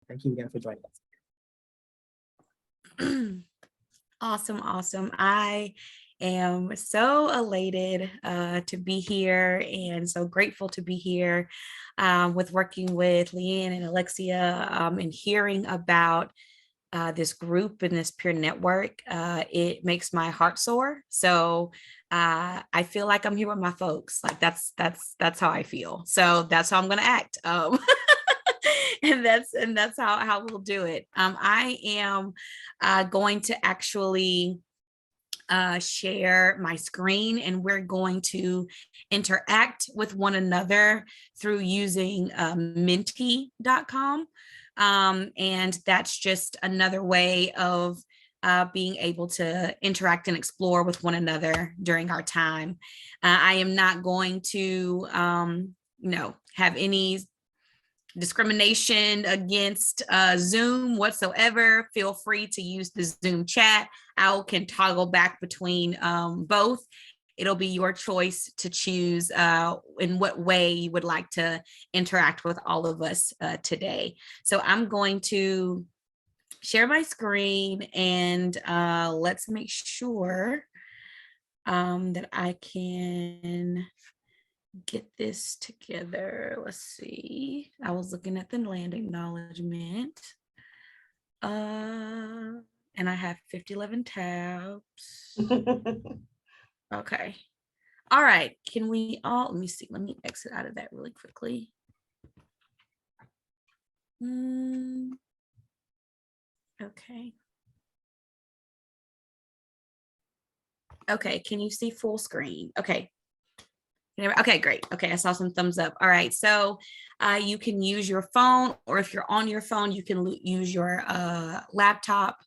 Thank you again for joining us. Awesome. I am so elated to be here and so grateful to be here with working with Leanne and Alexia and hearing about this group and this peer network. It makes my heart soar. So I feel like I'm here with my folks. Like that's how I feel. So that's how I'm going to act. And that's how we'll do it. I am going to actually share my screen, and we're going to interact with one another through using menti.com. And that's just another way of being able to interact and explore with one another during our time. I am not going to, have any discrimination against Zoom whatsoever. Feel free to use the Zoom chat. I can toggle back between both. It'll be your choice to choose in what way you would like to interact with all of us today. So I'm going to share my screen, and let's make sure that I can get this together. Let's see. I was looking at the land acknowledgement. And I have 5011 tabs. Okay. All right. Can we all, let me see. Let me exit out of that really quickly. Okay. Okay. Can you see full screen? Okay. Okay, great. Okay, I saw some thumbs up. All right, so you can use your phone, or if you're on your phone, you can use your laptop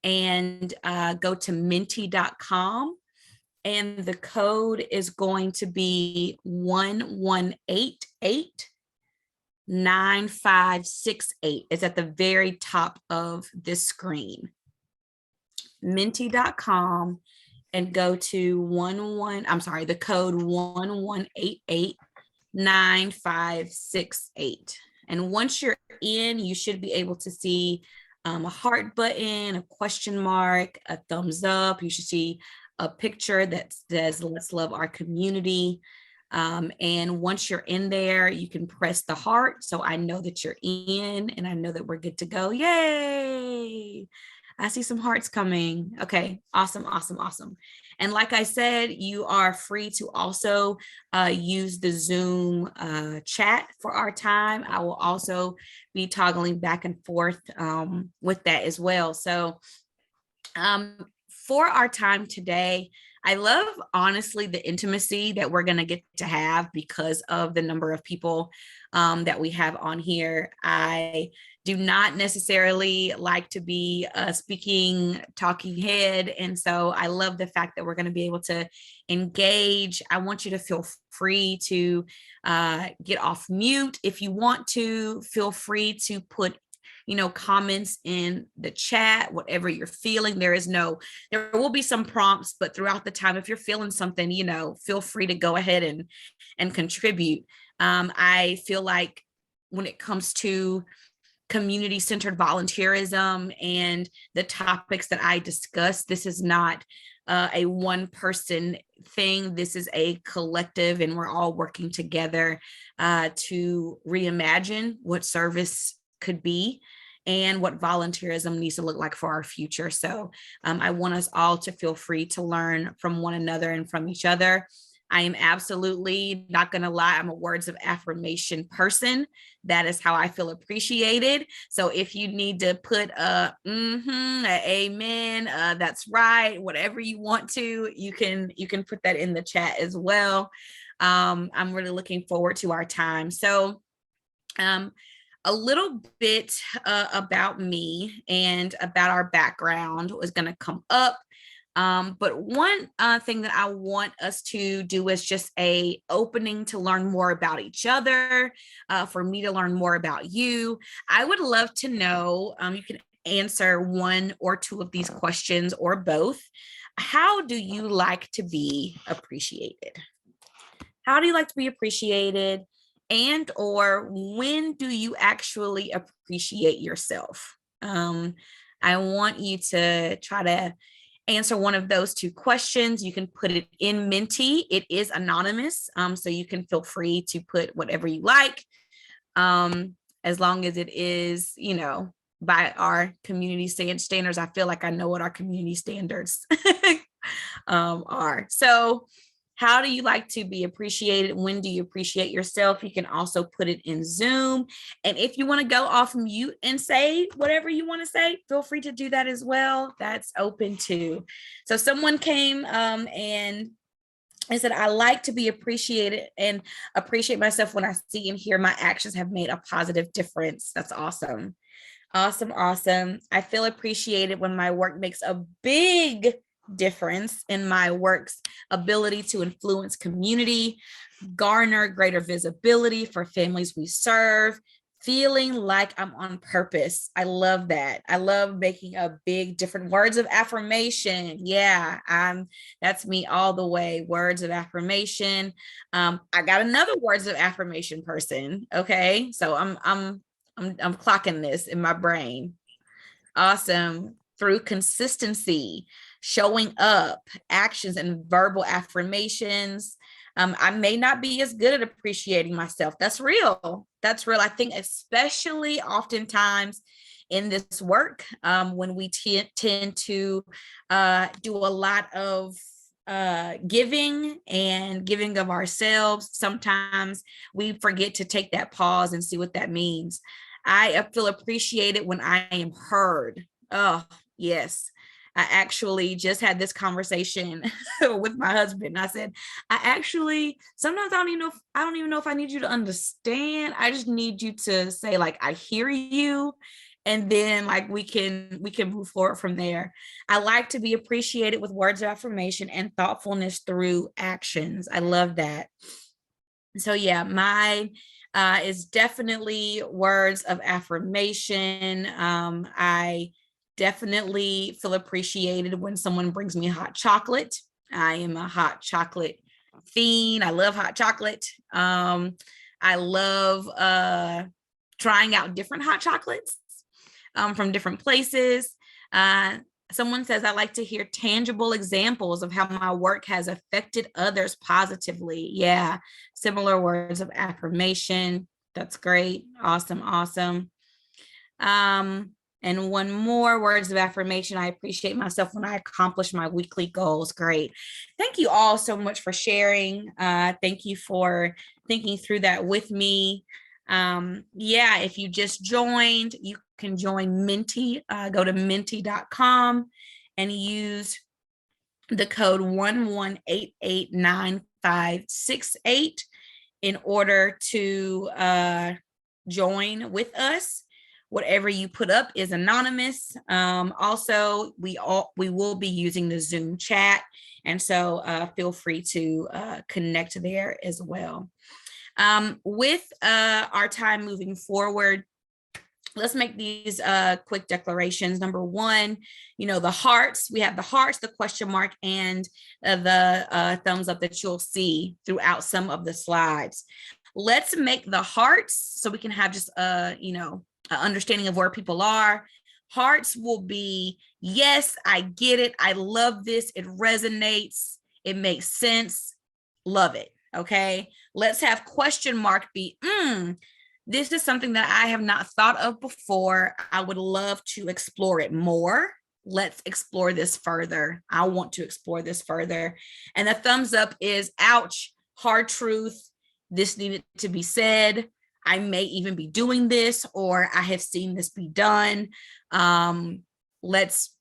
and go to menti.com. And the code is going to be 1188-9568. It's at the very top of this screen. Menti.com. And go to the code 1188-9568. And once you're in, you should be able to see a heart button, a question mark, a thumbs up. You should see a picture that says, "Let's love our community." And once you're in there, you can press the heart. So I know that you're in, and I know that we're good to go. Yay! I see some hearts coming. Okay, awesome. And like I said, you are free to also use the Zoom chat for our time. I will also be toggling back and forth with that as well. So for our time today, I love, honestly, the intimacy that we're going to get to have because of the number of people that we have on here. I do not necessarily like to be a talking head. And so I love the fact that we're going to be able to engage. I want you to feel free to get off mute. If you want to, feel free to put comments in the chat, whatever you're feeling. There will be some prompts, but throughout the time, if you're feeling something, feel free to go ahead and contribute. I feel like when it comes to community-centered volunteerism and the topics that I discuss, this is not a one-person thing. This is a collective, and we're all working together to reimagine what service could be and what volunteerism needs to look like for our future. So I want us all to feel free to learn from one another and from each other. I am absolutely not going to lie. I'm a words of affirmation person. That is how I feel appreciated. So if you need to put a amen, that's right, whatever you want to, you can put that in the chat as well. I'm really looking forward to our time. So a little bit about me and about our background was going to come up. But one thing that I want us to do is just a opening to learn more about each other, for me to learn more about you. I would love to know, you can answer one or two of these questions or both. How do you like to be appreciated? How do you like to be appreciated? And or when do you actually appreciate yourself? I want you to try to answer one of those two questions. You can put it in Menti. It is anonymous, so you can feel free to put whatever you like, as long as it is, by our community standards. I feel like I know what our community standards are. So how do you like to be appreciated? When do you appreciate yourself? You can also put it in Zoom. And if you want to go off mute and say whatever you want to say, feel free to do that as well. That's open too. So someone came and said, I like to be appreciated and appreciate myself when I see and hear my actions have made a positive difference. That's awesome. Awesome. Awesome. I feel appreciated when my work makes a big difference in my work's ability to influence community, garner greater visibility for families we serve, feeling like I'm on purpose. I love that. I love making a big different words of affirmation. Yeah, that's me all the way. Words of affirmation. I got another words of affirmation person. Okay. So I'm clocking this in my brain. Awesome. Through consistency, showing up, actions, and verbal affirmations. I may not be as good at appreciating myself. That's real. That's real. I think, especially oftentimes in this work, when we tend to do a lot of giving of ourselves, sometimes we forget to take that pause and see what that means. I feel appreciated when I am heard. Oh, yes. I actually just had this conversation with my husband. I said, sometimes I don't even know if I need you to understand. I just need you to say, like, I hear you. And then like we can move forward from there. I like to be appreciated with words of affirmation and thoughtfulness through actions. I love that. So yeah, mine is definitely words of affirmation. I definitely feel appreciated when someone brings me hot chocolate. I am a hot chocolate fiend. I love hot chocolate. I love trying out different hot chocolates from different places. Someone says, I like to hear tangible examples of how my work has affected others positively. Yeah, similar words of affirmation. That's great. Awesome, awesome. And one more, words of affirmation. I appreciate myself when I accomplish my weekly goals. Great. Thank you all so much for sharing. Thank you for thinking through that with me. Yeah, if you just joined, you can join Menti. Go to menti.com and use the code 11889568 in order to join with us. Whatever you put up is anonymous. Also, we will be using the Zoom chat, and so feel free to connect there as well. With our time moving forward, let's make these quick declarations. Number one, the hearts. We have the hearts, the question mark, and the thumbs up that you'll see throughout some of the slides. Let's make the hearts so we can have just an understanding of where people are. Hearts will be, yes, I get it. I love this. It resonates. It makes sense. Love it. Okay. Let's have question mark be, this is something that I have not thought of before. I would love to explore it more. Let's explore this further. I want to explore this further. And the thumbs up is, ouch, hard truth. This needed to be said. I may even be doing this, or I have seen this be done. Let's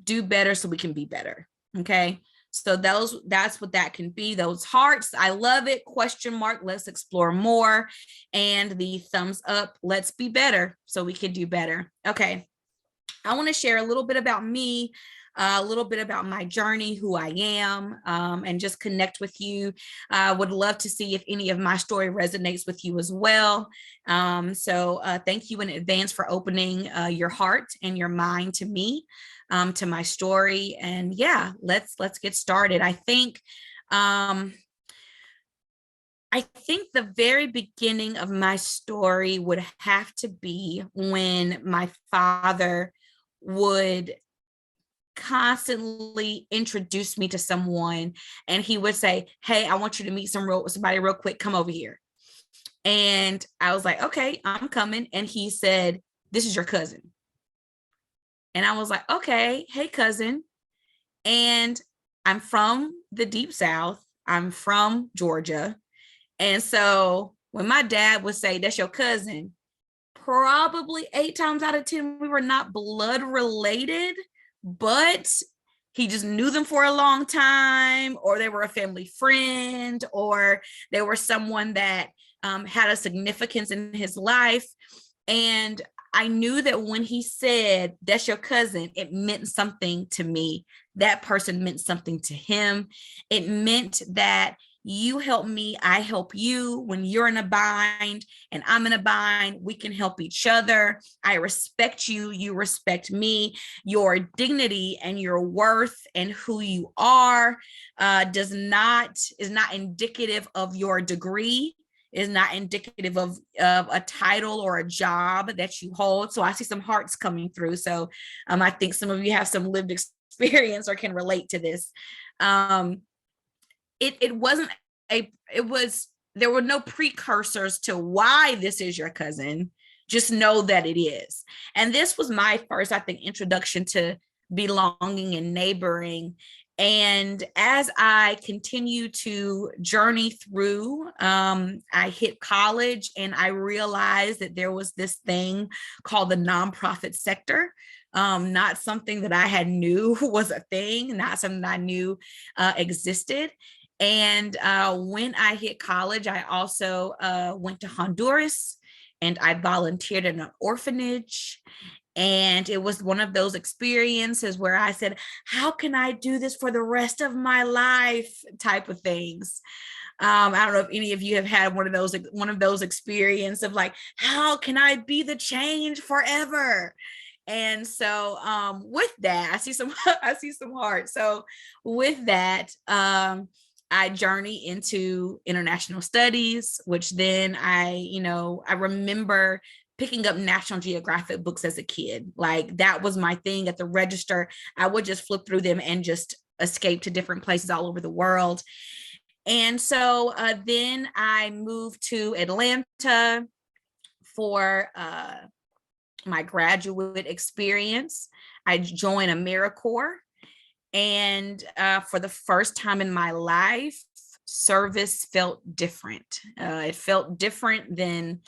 do better so we can be better. Okay. So that's what that can be. Those hearts, I love it. Question mark, let's explore more. And the thumbs up, let's be better so we can do better. Okay. I want to share a little bit about me, a little bit about my journey, who I am, and just connect with you. I would love to see if any of my story resonates with you as well. So thank you in advance for opening your heart and your mind to me, to my story. And yeah, let's get started. I think I think the very beginning of my story would have to be when my father would constantly introduce me to someone, and he would say, "Hey, I want you to meet somebody real quick. Come over here." And I was like, "Okay, I'm coming." And he said, "This is your cousin." And I was like, "Okay, hey cousin." And I'm from the deep South. I'm from Georgia. And so when my dad would say, "That's your cousin," probably 8 times out of 10, we were not blood related, but he just knew them for a long time, or they were a family friend, or they were someone that had a significance in his life. And I knew that when he said, "That's your cousin," it meant something to me. That person meant something to him. It meant that you help me, I help you. When you're in a bind and I'm in a bind, we can help each other. I respect you, you respect me. Your dignity and your worth and who you are is not indicative of your degree, is not indicative of a title or a job that you hold. So I see some hearts coming through. So I think some of you have some lived experience or can relate to this. It wasn't it was there were no precursors to why this is your cousin. Just know that it is. And this was my first, I think, introduction to belonging and neighboring. And as I continue to journey through, I hit college and I realized that there was this thing called the nonprofit sector. Not something that I had knew was a thing, not something I knew existed. And when I hit college, I also went to Honduras and I volunteered in an orphanage. And it was one of those experiences where I said, "How can I do this for the rest of my life?" type of things. I don't know if any of you have had one of those experiences of like, "How can I be the change forever?" And so with that, I see some I see some heart. So with that, I journey into international studies, which then I remember picking up National Geographic books as a kid. Like that was my thing at the register. I would just flip through them and just escape to different places all over the world. And so then I moved to Atlanta for my graduate experience. I joined AmeriCorps. And for the first time in my life, service felt different. It felt different than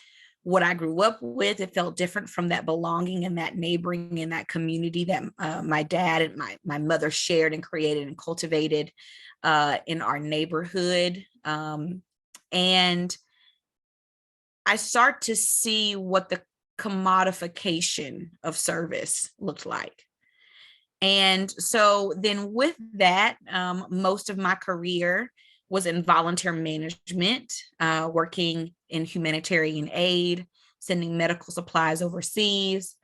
what I grew up with. It felt different from that belonging and that neighboring and that community that my dad and my mother shared and created and cultivated in our neighborhood. And I start to see what the commodification of service looked like. And so then with that, most of my career was in volunteer management, working in humanitarian aid, sending medical supplies overseas.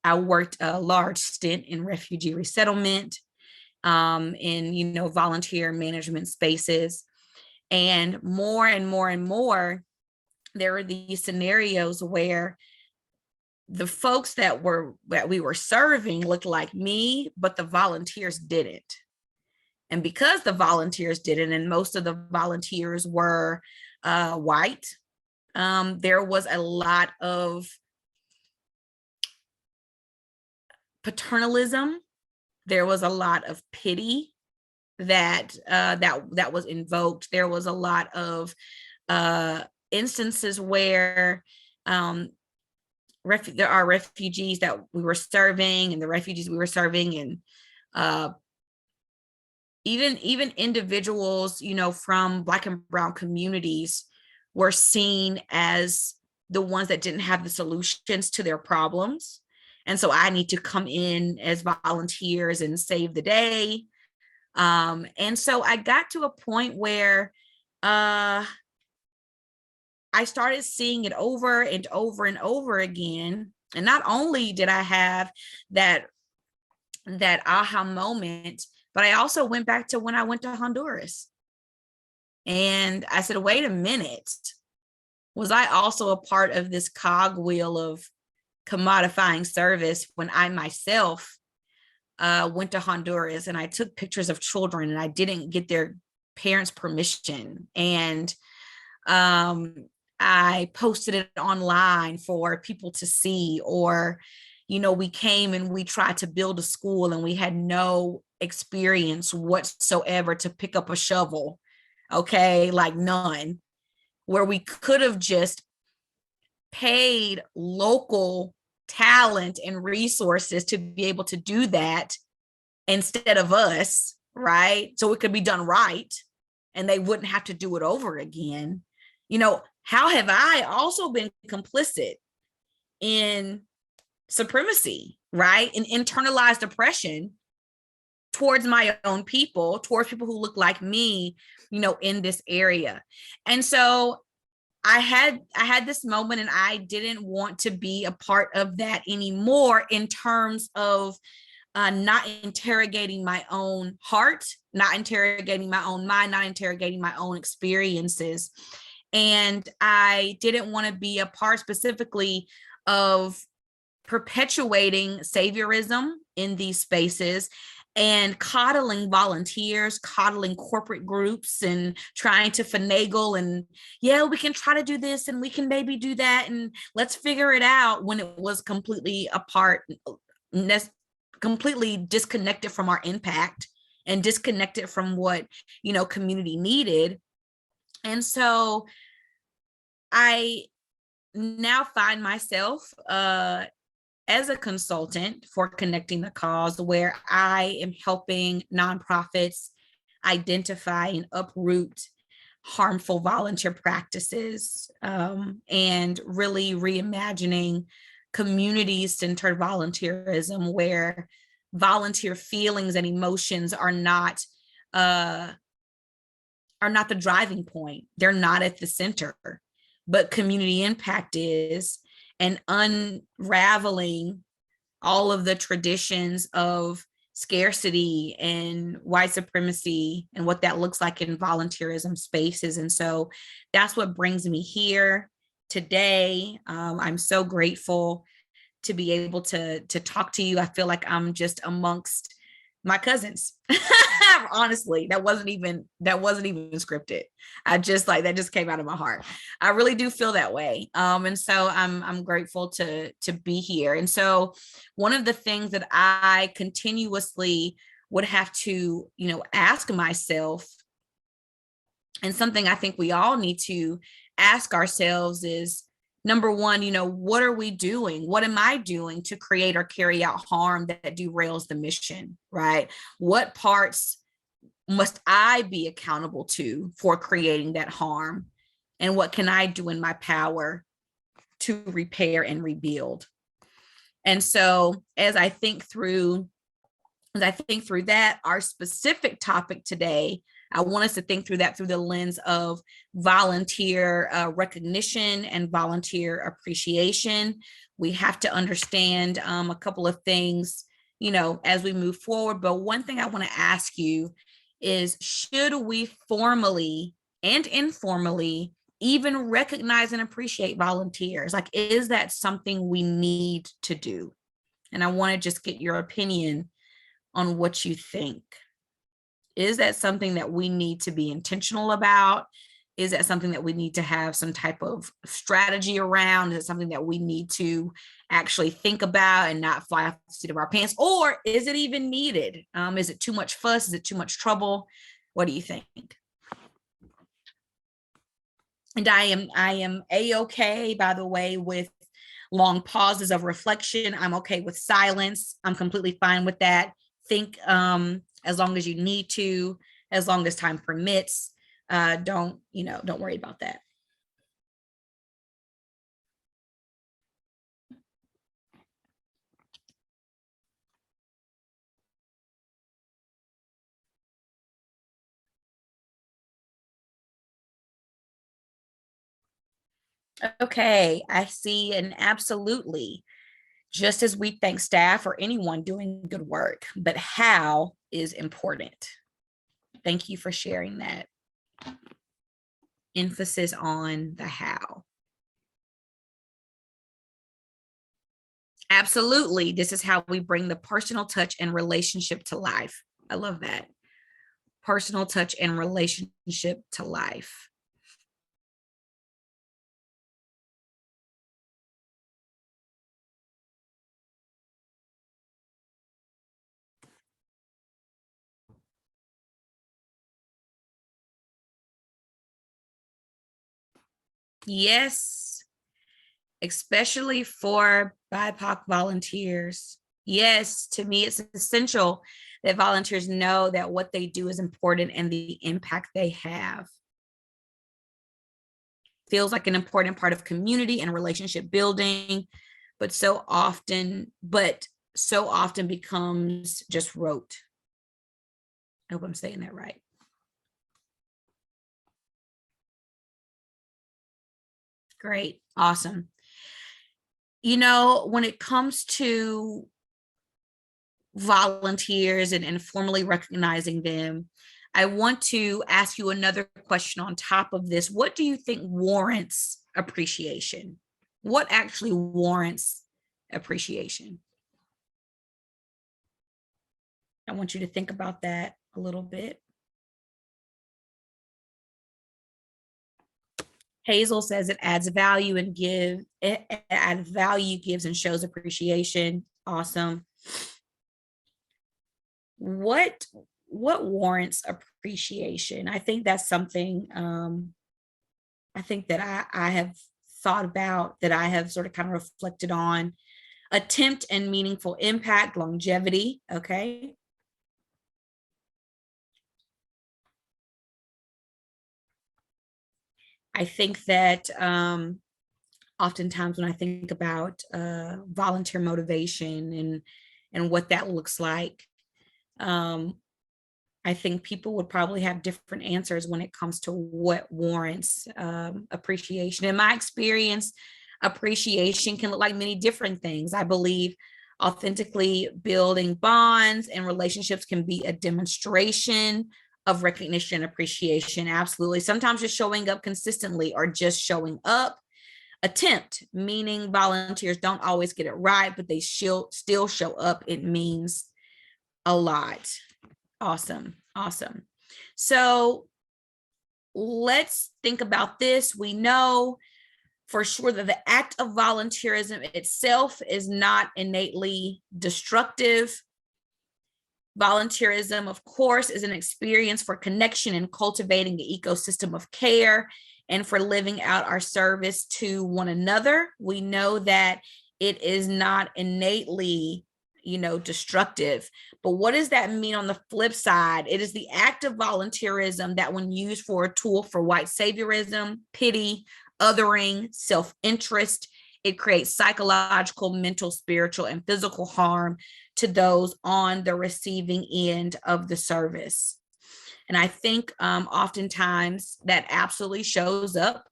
I worked a large stint in refugee resettlement, in volunteer management spaces. And more and more and more, there were these scenarios where the folks that we were serving looked like me, but the volunteers didn't. And because the volunteers didn't, and most of the volunteers were white, there was a lot of paternalism. There was a lot of pity that was invoked. There was a lot of instances where there are refugees that we were serving, and the refugees we were serving, and even individuals, from Black and brown communities were seen as the ones that didn't have the solutions to their problems. And so I need to come in as volunteers and save the day. And so I got to a point where I started seeing it over and over and over again. And not only did I have that aha moment, but I also went back to when I went to Honduras. And I said, wait a minute, was I also a part of this cogwheel of commodifying service when I myself went to Honduras and I took pictures of children and I didn't get their parents' permission? And I posted it online for people to see, or, we came and we tried to build a school and we had no experience whatsoever to pick up a shovel. Okay. Like none, where we could have just paid local talent and resources to be able to do that instead of us, right? So it could be done right and they wouldn't have to do it over again. How have I also been complicit in supremacy, right? And internalized oppression towards my own people, towards people who look like me, in this area. And so I had this moment and I didn't want to be a part of that anymore, in terms of not interrogating my own heart, not interrogating my own mind, not interrogating my own experiences. And I didn't want to be a part specifically of perpetuating saviorism in these spaces and coddling volunteers, coddling corporate groups, and trying to finagle and, yeah, we can try to do this and we can maybe do that and let's figure it out, when it was completely apart, completely disconnected from our impact and disconnected from what, community needed. And so I now find myself as a consultant for Connecting the Cause, where I am helping nonprofits identify and uproot harmful volunteer practices, and really reimagining community-centered volunteerism, where volunteer feelings and emotions are not the driving point. They're not at the center, but community impact is, and unraveling all of the traditions of scarcity and white supremacy and what that looks like in volunteerism spaces. And so that's what brings me here today. I'm so grateful to be able to talk to you. I feel like I'm just amongst my cousins. Honestly, that wasn't even scripted. That just came out of my heart. I really do feel that way. And so I'm grateful to be here. And so one of the things that I continuously would have to, ask myself, and something I think we all need to ask ourselves, is, number one, what are we doing? What am I doing to create or carry out harm that derails the mission, right? What parts must I be accountable to for creating that harm? And what can I do in my power to repair and rebuild? And so as I think through that, our specific topic today, I want us to think through that through the lens of volunteer recognition and volunteer appreciation. We have to understand a couple of things, as we move forward. But one thing I want to ask you is, should we formally and informally even recognize and appreciate volunteers? Like, is that something we need to do? And I want to just get your opinion on what you think. Is that something that we need to be intentional about? Is that something that we need to have some type of strategy around? Is it something that we need to actually think about and not fly off the seat of our pants? Or is it even needed? Is it too much fuss? Is it too much trouble? What do you think? And I am A-okay, by the way, with long pauses of reflection. I'm okay with silence. I'm completely fine with that. Think as long as you need to, as long as time permits. Don't worry about that. Okay, I see. And absolutely, just as we thank staff or anyone doing good work, but how is important. Thank you for sharing that. emphasis on the how. Absolutely. This is how we bring the personal touch and relationship to life. I love that. Personal touch and relationship to life. Yes, especially for BIPOC volunteers. Yes, to me, it's essential that volunteers know that what they do is important and the impact they have. Feels like an important part of community and relationship building, but so often becomes just rote. I hope I'm saying that right. Great. Awesome. When it comes to volunteers and formally recognizing them, I want to ask you another question on top of this. What do you think warrants appreciation? What actually warrants appreciation? I want you to think about that a little bit. Hazel says it adds value and gives and shows appreciation. Awesome. What warrants appreciation? I think that's something I think that I have thought about, that I have sort of kind of reflected on. Attempt and meaningful impact, longevity. Okay. I think that oftentimes when I think about volunteer motivation and what that looks like, um, I think people would probably have different answers when it comes to what warrants appreciation. In my experience, appreciation can look like many different things. I believe authentically building bonds and relationships can be a demonstration of recognition and appreciation. Absolutely. Sometimes just showing up consistently or just showing up. Attempt, meaning volunteers don't always get it right, but they still show up. It means a lot. Awesome. Awesome. So let's think about this. We know for sure that the act of volunteerism itself is not innately destructive. Volunteerism, of course, is an experience for connection and cultivating the ecosystem of care and for living out our service to one another. We know that it is not innately destructive. But what does that mean on the flip side? It is the act of volunteerism that, when used for a tool for white saviorism, pity, othering, self-interest, it creates psychological, mental, spiritual, and physical harm to those on the receiving end of the service. And I think oftentimes that absolutely shows up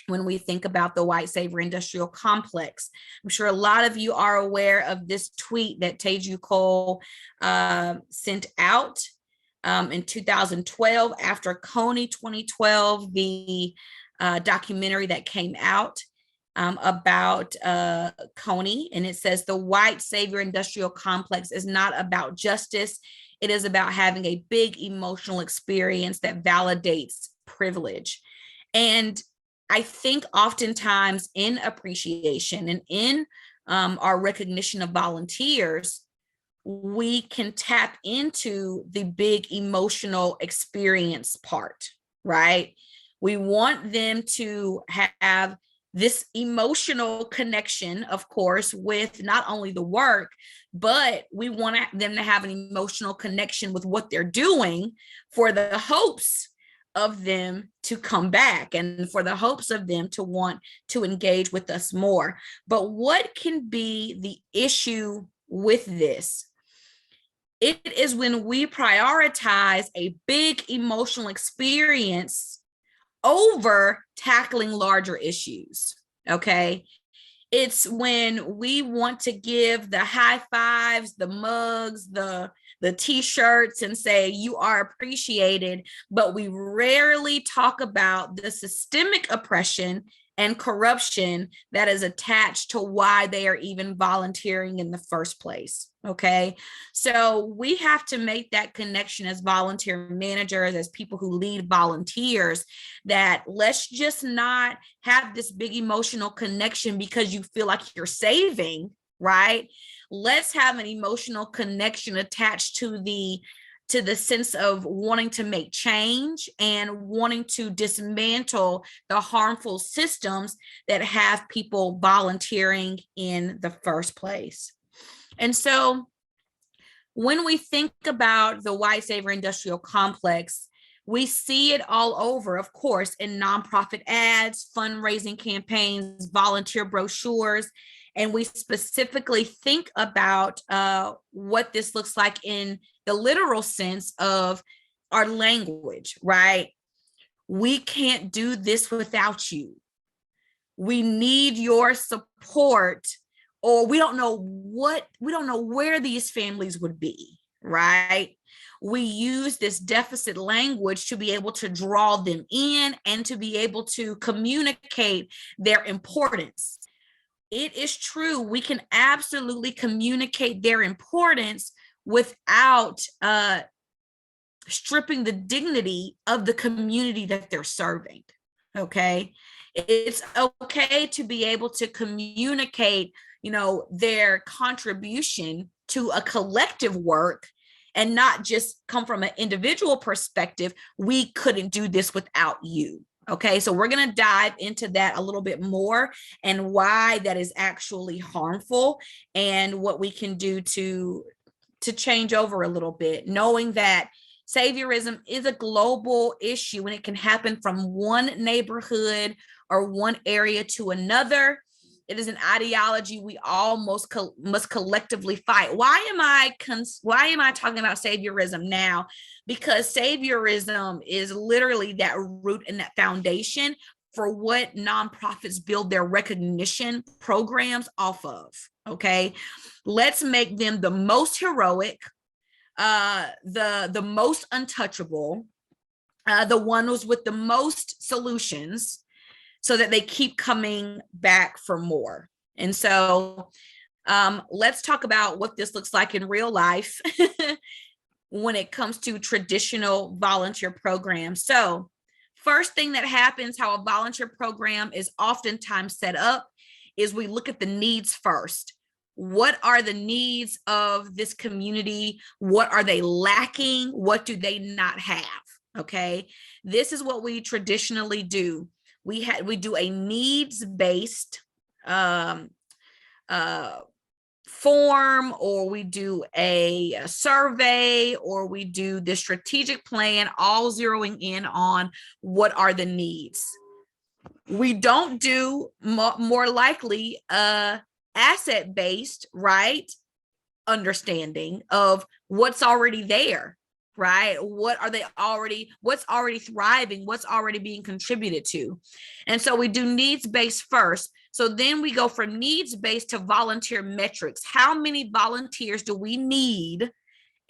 when we think about the white savior industrial complex. I'm sure a lot of you are aware of this tweet that Teju Cole sent out in 2012 after Coney 2012, the documentary that came out about Coney. And it says, the white savior industrial complex is not about justice. It is about having a big emotional experience that validates privilege. And I think oftentimes in appreciation and in our recognition of volunteers, we can tap into the big emotional experience part, right? We want them to have this emotional connection, of course, with not only the work, but we want them to have an emotional connection with what they're doing for the hopes of them to come back and for the hopes of them to want to engage with us more. But what can be the issue with this? It is when we prioritize a big emotional experience over tackling larger issues. Okay. It's when we want to give the high fives, the mugs, the t-shirts and say you are appreciated, but we rarely talk about the systemic oppression and corruption that is attached to why they are even volunteering in the first place. Okay. So we have to make that connection as volunteer managers, as people who lead volunteers, that let's just not have this big emotional connection because you feel like you're saving, right? Let's have an emotional connection attached to the sense of wanting to make change and wanting to dismantle the harmful systems that have people volunteering in the first place. And so when we think about the white savior industrial complex, we see it all over, of course, in nonprofit ads, fundraising campaigns, volunteer brochures, and we specifically think about what this looks like in the literal sense of our language, right? We can't do this without you. We need your support, or we don't know where these families would be, right? We use this deficit language to be able to draw them in and to be able to communicate their importance. It is true, we can absolutely communicate their importance without stripping the dignity of the community that they're serving. Okay. It's okay to be able to communicate, their contribution to a collective work and not just come from an individual perspective. We couldn't do this without you. Okay, so we're going to dive into that a little bit more and why that is actually harmful and what we can do to change over a little bit, knowing that saviorism is a global issue and it can happen from one neighborhood or one area to another. It is an ideology we all must collectively fight. Why am I talking about saviorism now? Because saviorism is literally that root and that foundation for what nonprofits build their recognition programs off of. Okay, let's make them the most heroic, the most untouchable, the ones with the most solutions, so that they keep coming back for more. And so let's talk about what this looks like in real life when it comes to traditional volunteer programs. So first thing that happens, how a volunteer program is oftentimes set up, is we look at the needs first. What are the needs of this community? What are they lacking? What do they not have? Okay, this is what we traditionally do. We do a needs-based form, or we do a survey, or we do the strategic plan, all zeroing in on what are the needs. We don't do more likely asset-based, right, understanding of what's already there, right? What's already thriving, what's already being contributed to. And so we do needs-based first. So then we go from needs-based to volunteer metrics. How many volunteers do we need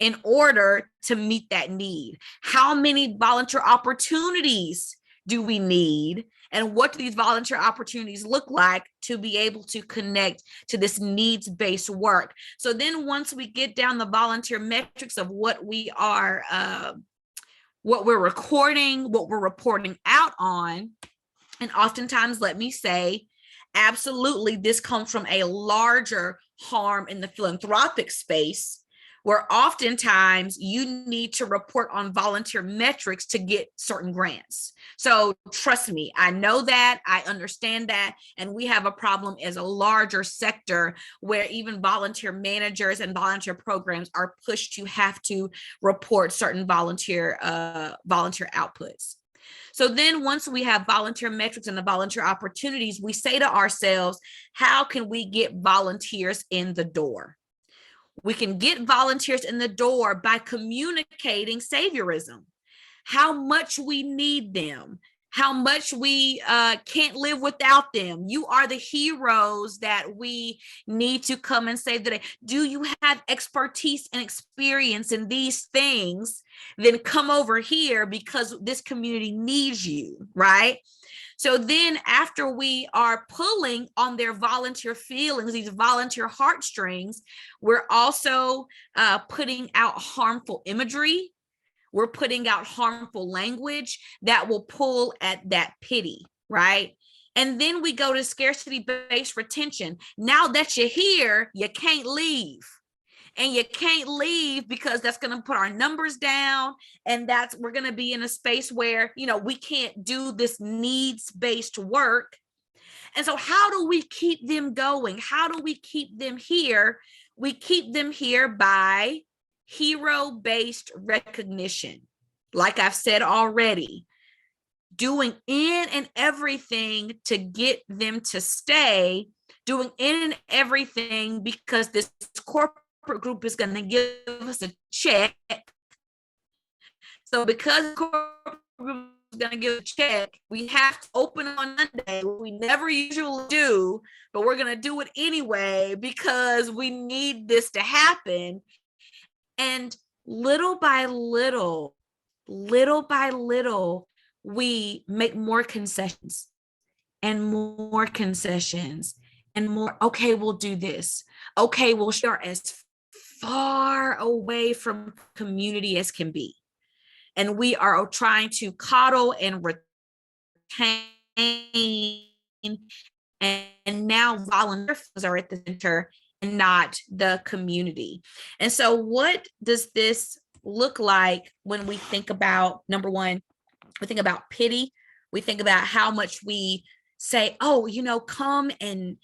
in order to meet that need? How many volunteer opportunities do we need? And what do these volunteer opportunities look like to be able to connect to this needs-based work? So then once we get down the volunteer metrics of what we're recording, what we're reporting out on, and oftentimes, let me say, absolutely, this comes from a larger harm in the philanthropic space, where oftentimes you need to report on volunteer metrics to get certain grants. So trust me, I know that, I understand that, and we have a problem as a larger sector where even volunteer managers and volunteer programs are pushed to have to report certain volunteer outputs. So then once we have volunteer metrics and the volunteer opportunities, we say to ourselves, how can we get volunteers in the door? We can get volunteers in the door by communicating saviorism, how much we need them, how much we can't live without them. You are the heroes that we need to come and save the day. Do you have expertise and experience in these things? Then come over here because this community needs you, right? So then after we are pulling on their volunteer feelings, these volunteer heartstrings, we're also putting out harmful imagery. We're putting out harmful language that will pull at that pity, right? And then we go to scarcity-based retention. Now that you're here, you can't leave. And you can't leave because that's going to put our numbers down, and we're going to be in a space where, we can't do this needs-based work. And so how do we keep them going? How do we keep them here? We keep them here by hero-based recognition. Like I've said already, doing in and everything to get them to stay, doing in and everything because this corporate group is going to give us a check. So because the corporate group is going to give a check, we have to open on Monday. We never usually do, but we're going to do it anyway because we need this to happen. And little by little, we make more concessions and more concessions and more. Okay, we'll do this. Okay, we'll share as far away from community as can be. And we are trying to coddle and retain, and now volunteers are at the center and not the community. And so what does this look like when we think about, number one, we think about pity. We think about how much we say, oh, come and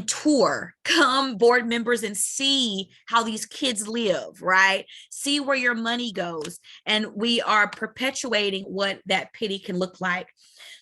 tour, come board members and see how these kids live, right? See where your money goes. And we are perpetuating what that pity can look like.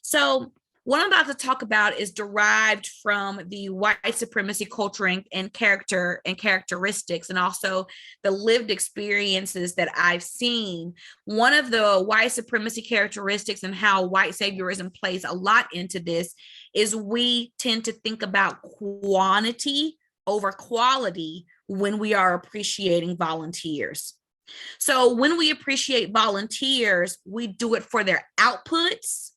So what I'm about to talk about is derived from the white supremacy culture and characteristics, and also the lived experiences that I've seen. One of the white supremacy characteristics and how white saviorism plays a lot into this is we tend to think about quantity over quality when we are appreciating volunteers. So when we appreciate volunteers, we do it for their outputs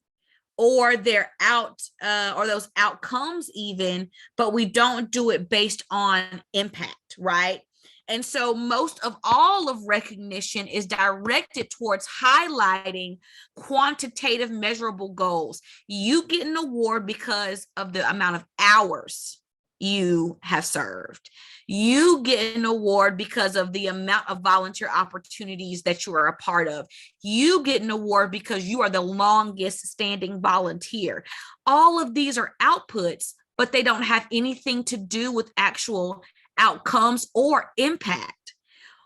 or or those outcomes even, but we don't do it based on impact, right? And so most of all of recognition is directed towards highlighting quantitative measurable goals. You get an award because of the amount of hours you have served. You get an award because of the amount of volunteer opportunities that you are a part of. You get an award because you are the longest standing volunteer. All of these are outputs, but they don't have anything to do with actual outcomes or impact.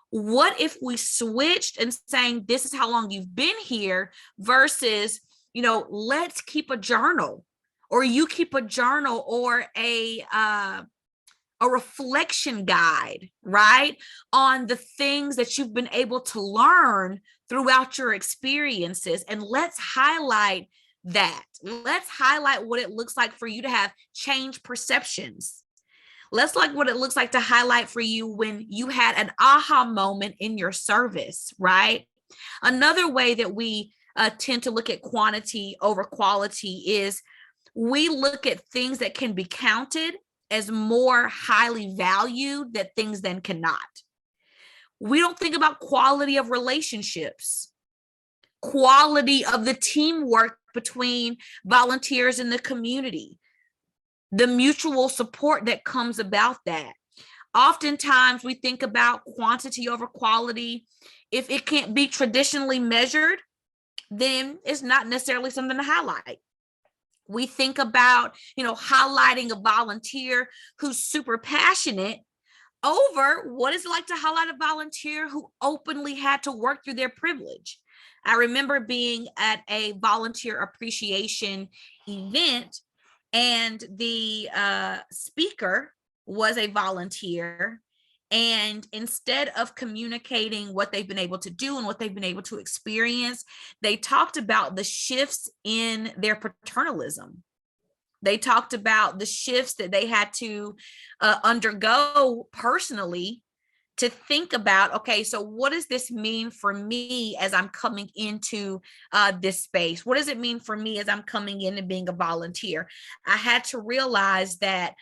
What if we switched and saying, this is how long you've been here versus, let's keep a journal, or you keep a journal or a reflection guide, right? On the things that you've been able to learn throughout your experiences. And let's highlight that. Let's highlight what it looks like for you to have changed perceptions. Let's like what it looks like to highlight for you when you had an aha moment in your service, right? Another way that we tend to look at quantity over quality is we look at things that can be counted as more highly valued than things that cannot. We don't think about quality of relationships, quality of the teamwork between volunteers in the community, the mutual support that comes about that. Oftentimes we think about quantity over quality. If it can't be traditionally measured, then it's not necessarily something to highlight. We think about, highlighting a volunteer who's super passionate over what it's like to highlight a volunteer who openly had to work through their privilege. I remember being at a volunteer appreciation event, and the speaker was a volunteer, And instead of communicating what they've been able to do and what they've been able to experience, they talked about the shifts in their paternalism. They talked about the shifts that they had to undergo personally to think about, okay, so what does this mean for me as I'm coming into this space? What does it mean for me as I'm coming in and being a volunteer? I had to realize that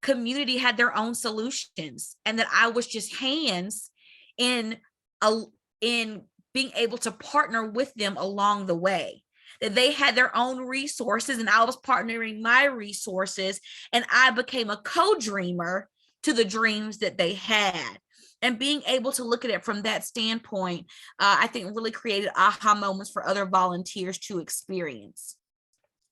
community had their own solutions, and that I was just hands in in being able to partner with them along the way. That they had their own resources and I was partnering my resources, and I became a co-dreamer to the dreams that they had. And being able to look at it from that standpoint, I think really created aha moments for other volunteers to experience.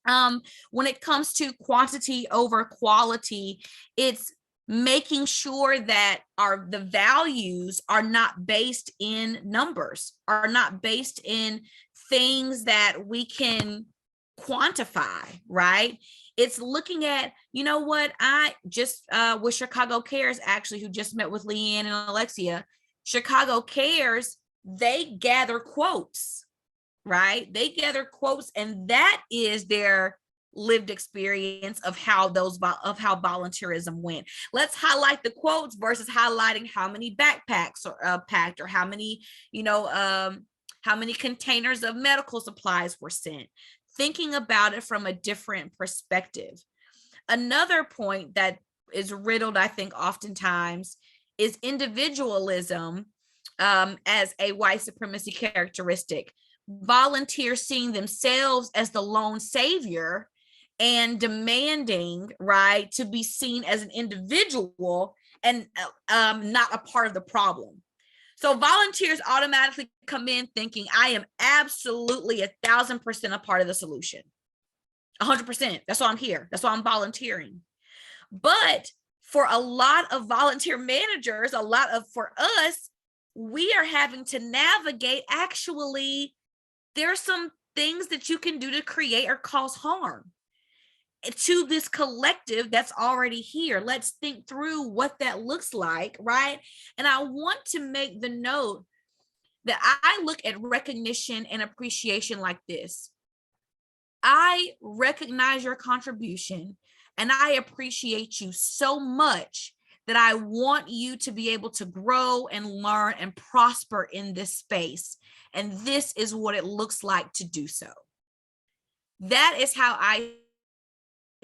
When it comes to quantity over quality, it's making sure that the values are not based in numbers, are not based in things that we can quantify, right? It's looking at, you know what, I just with Chicago Cares, actually, who just met with Leanne and Alexia. Chicago Cares, they gather quotes, right? They gather quotes, and that is their lived experience of how volunteerism went. Let's highlight the quotes versus highlighting how many backpacks are packed, or how many, how many containers of medical supplies were sent. Thinking about it from a different perspective. Another point that is riddled, I think, oftentimes is individualism as a white supremacy characteristic. Volunteers seeing themselves as the lone savior and demanding, right, to be seen as an individual and not a part of the problem. So volunteers automatically come in thinking, I am absolutely 1,000% a part of the solution. 100%. That's why I'm here. That's why I'm volunteering. But for a lot of volunteer managers, for us, we are having to navigate, actually, there are some things that you can do to create or cause harm to this collective that's already here. Let's think through what that looks like, right? And I want to make the note that I look at recognition and appreciation like this. I recognize your contribution and I appreciate you so much that I want you to be able to grow and learn and prosper in this space. And this is what it looks like to do so. That is how I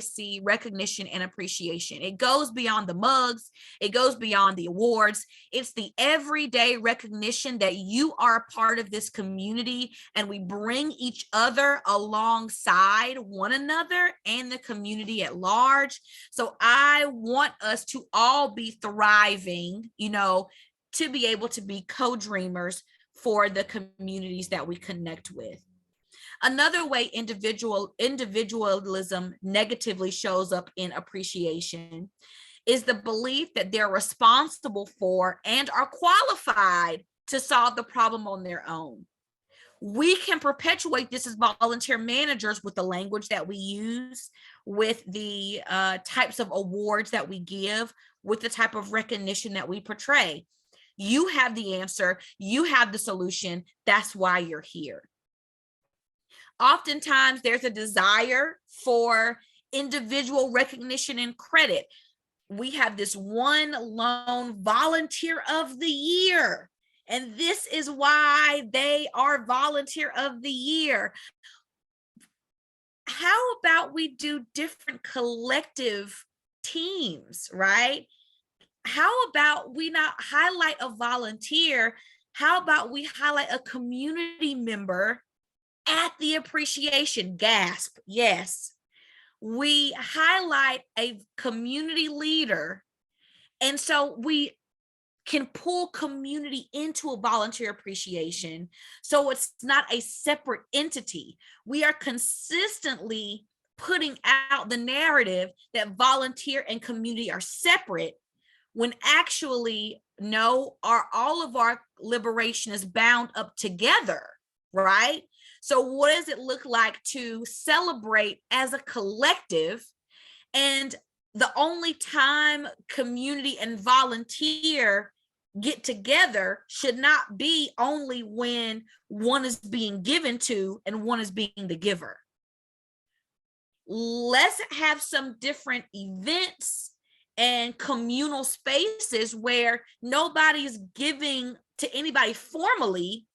see recognition and appreciation. It goes beyond the mugs. It goes beyond the awards. It's the everyday recognition that you are a part of this community, and we bring each other alongside one another and the community at large. So I want us to all be thriving, to be able to be co-dreamers for the communities that we connect with. Another way individualism negatively shows up in appreciation is the belief that they're responsible for and are qualified to solve the problem on their own. We can perpetuate this as volunteer managers with the language that we use, with the types of awards that we give, with the type of recognition that we portray. You have the answer. You have the solution. That's why you're here. Oftentimes there's a desire for individual recognition and credit. We have this one lone volunteer of the year, and this is why they are volunteer of the year. How about we do different collective teams, right? How about we not highlight a volunteer? How about we highlight a community member at the appreciation? Gasp. Yes. We highlight a community leader. And so we can pull community into a volunteer appreciation. So it's not a separate entity. We are consistently putting out the narrative that volunteer and community are separate, when actually, no, all of our liberation is bound up together, right? So what does it look like to celebrate as a collective? And the only time community and volunteer get together should not be only when one is being given to and one is being the giver. Let's have some different events and communal spaces where nobody's giving to anybody formally,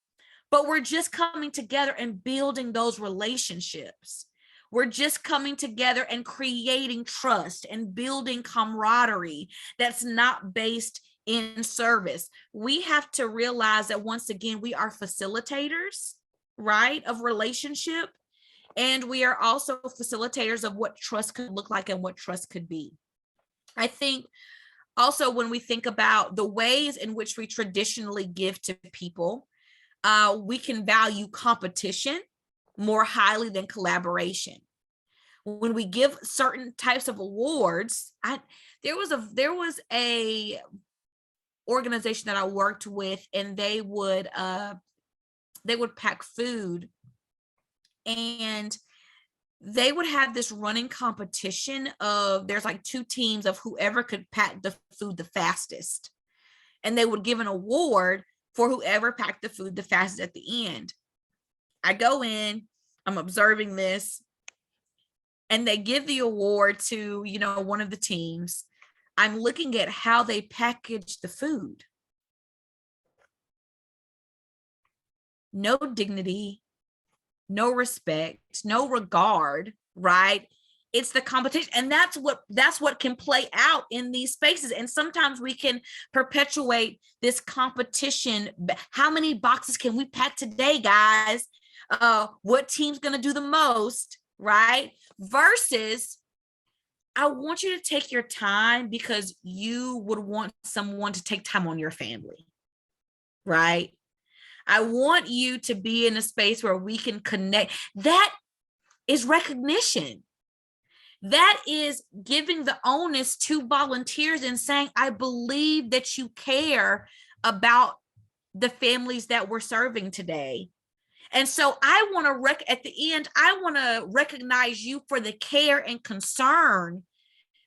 but we're just coming together and building those relationships. We're just coming together and creating trust and building camaraderie that's not based in service. We have to realize that, once again, we are facilitators, right, of relationship. And we are also facilitators of what trust could look like and what trust could be. I think also, when we think about the ways in which we traditionally give to people, we can value competition more highly than collaboration. When we give certain types of awards, there was a organization that I worked with, and they would pack food, and they would have this running competition of, there's like two teams of whoever could pack the food the fastest, and they would give an award for whoever packed the food the fastest at the end. I go in, I'm observing this, and they give the award to, one of the teams. I'm looking at how they packaged the food. No dignity, no respect, no regard, right? It's the competition. And that's what can play out in these spaces. And sometimes we can perpetuate this competition. How many boxes can we pack today, guys? What team's going to do the most, right? Versus, I want you to take your time because you would want someone to take time on your family, right? I want you to be in a space where we can connect. That is recognition. That is giving the onus to volunteers and saying, I believe that you care about the families that we're serving today. And so I want to at the end, I want to recognize you for the care and concern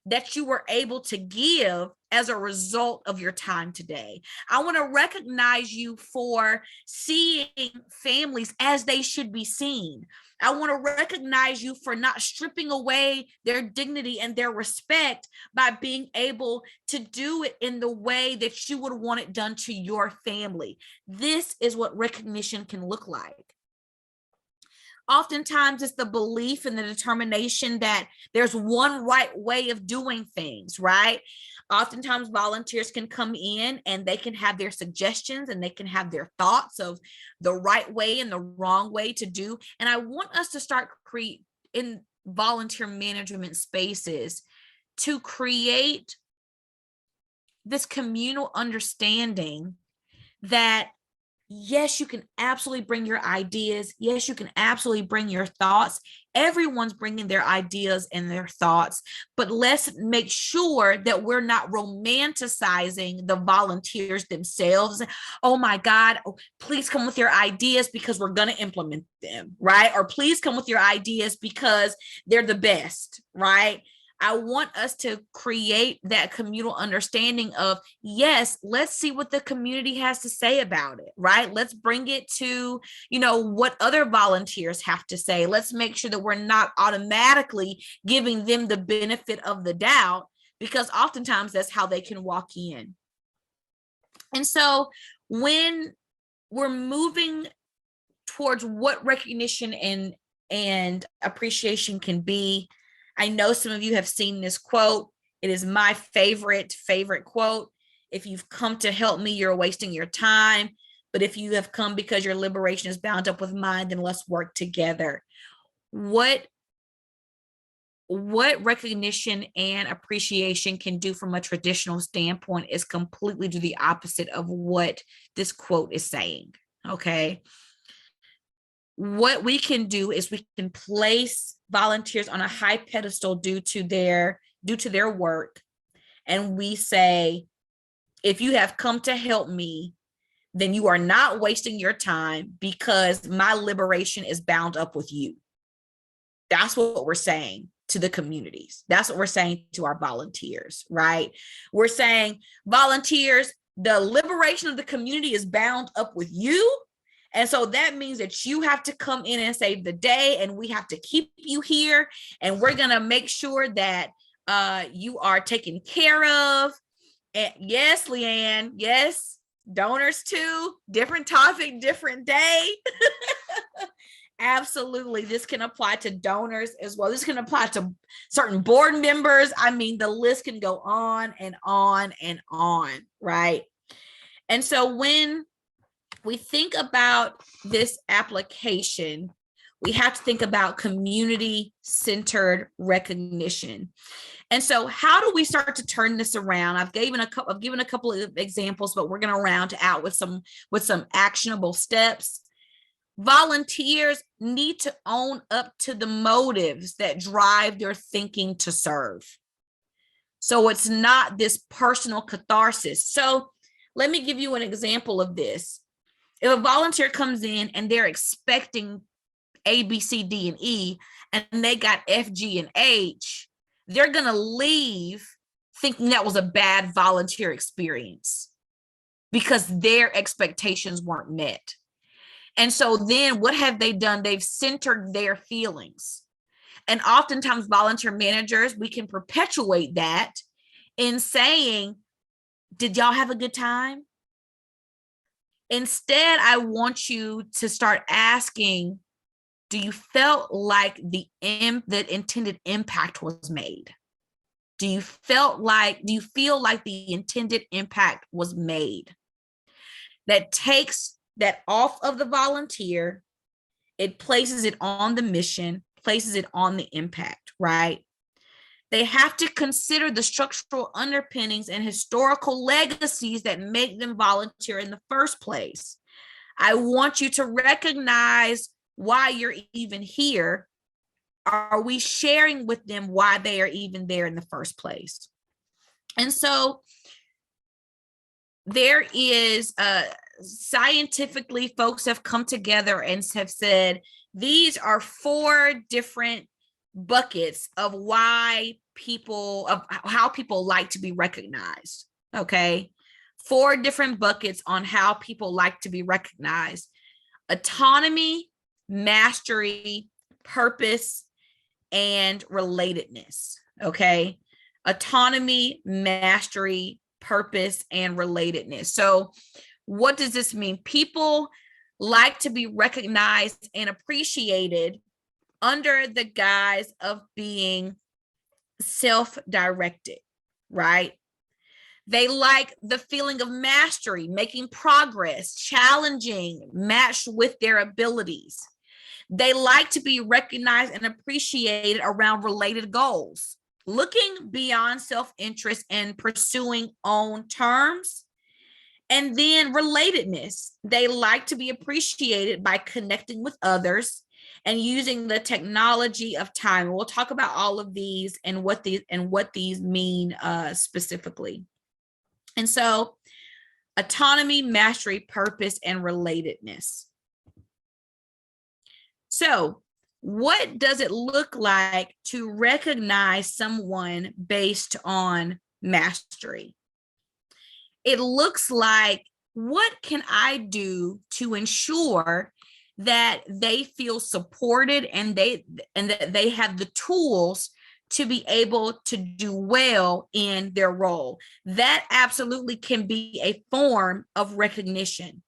that you were able to give as a result of your time today. I want to recognize you for seeing families as they should be seen. I want to recognize you for not stripping away their dignity and their respect by being able to do it in the way that you would want it done to your family. This is what recognition can look like. Oftentimes it's the belief and the determination that there's one right way of doing things, right? Oftentimes volunteers can come in and they can have their suggestions and they can have their thoughts of the right way and the wrong way to do. And I want us to start in volunteer management spaces to create this communal understanding that, yes, you can absolutely bring your ideas. Yes, you can absolutely bring your thoughts. Everyone's bringing their ideas and their thoughts, but let's make sure that we're not romanticizing the volunteers themselves. Oh my God, please come with your ideas because we're going to implement them, right? Or please come with your ideas because they're the best, right? I want us to create that communal understanding of, yes, let's see what the community has to say about it, right? Let's bring it to, what other volunteers have to say. Let's make sure that we're not automatically giving them the benefit of the doubt, because oftentimes that's how they can walk in. And so when we're moving towards what recognition and appreciation can be, I know some of you have seen this quote. It is my favorite quote. If you've come to help me, you're wasting your time. But if you have come because your liberation is bound up with mine, then let's work together. What recognition and appreciation can do from a traditional standpoint is completely do the opposite of what this quote is saying, okay? What we can do is we can place volunteers on a high pedestal due to their work. And we say, if you have come to help me, then you are not wasting your time because my liberation is bound up with you. That's what we're saying. to the communities. That's what we're saying to our volunteers, right? We're saying, volunteers, the liberation of the community is bound up with you. And so that means that you have to come in and save the day, and we have to keep you here. And we're going to make sure that you are taken care of. And yes, Leanne, yes, donors too, different topic, different day. Absolutely. This can apply to donors as well. This can apply to certain board members. I mean, the list can go on and on and on, right? And so when we think about this application, we have to think about community-centered recognition. And so how do we start to turn this around? I've given a couple of examples, but we're going to round out with some actionable steps. Volunteers need to own up to the motives that drive their thinking to serve. So it's not this personal catharsis. So let me give you an example of this. If a volunteer comes in and they're expecting A, B, C, D, and E, and they got F, G, and H, they're going to leave thinking that was a bad volunteer experience because their expectations weren't met. And so then what have they done? They've centered their feelings. And oftentimes volunteer managers, we can perpetuate that in saying, did y'all have a good time? Instead, I want you to start asking, do you feel like the intended impact was made? Do you feel like the intended impact was made? That takes that off of the volunteer, it places it on the mission, places it on the impact, right? They have to consider the structural underpinnings and historical legacies that make them volunteer in the first place. I want you to recognize why you're even here. Are we sharing with them why they are even there in the first place? And so there is scientifically, folks have come together and have said, these are 4 different buckets of how people like to be recognized. Okay. 4 different buckets on how people like to be recognized: autonomy, mastery, purpose, and relatedness. Okay. Autonomy, mastery, purpose, and relatedness. So what does this mean? People like to be recognized and appreciated under the guise of being self-directed, right? They like the feeling of mastery, making progress, challenging, matched with their abilities. They like to be recognized and appreciated around related goals, looking beyond self-interest and pursuing own terms. And then relatedness. They like to be appreciated by connecting with others and using the technology of time. We'll talk about all of these and what these mean specifically. And so autonomy, mastery, purpose, and relatedness. So what does it look like to recognize someone based on mastery? It looks like, what can I do to ensure that they feel supported and that they have the tools to be able to do well in their role? That absolutely can be a form of recognition.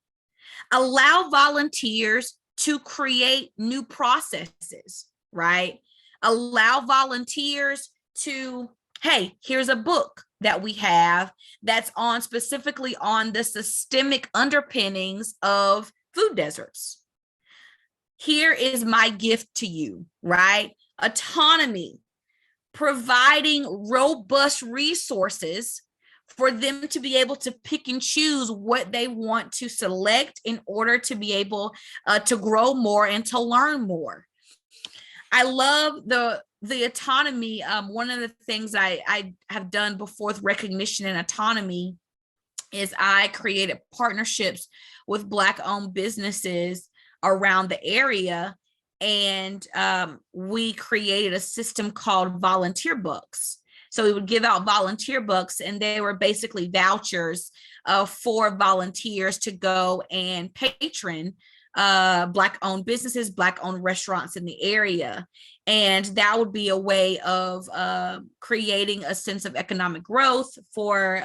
Allow volunteers to create new processes, right? Allow volunteers to, hey, here's a book that we have that's specifically on the systemic underpinnings of food deserts. Here is my gift to you, right? Autonomy, providing robust resources for them to be able to pick and choose what they want to select in order to be able to grow more and to learn more. I love the autonomy. One of the things I have done before with recognition and autonomy is I created partnerships with Black-owned businesses around the area. and we created a system called volunteer books. So we would give out volunteer books, and they were basically vouchers for volunteers to go and patron Black-owned businesses, Black-owned restaurants in the area. And that would be a way of creating a sense of economic growth for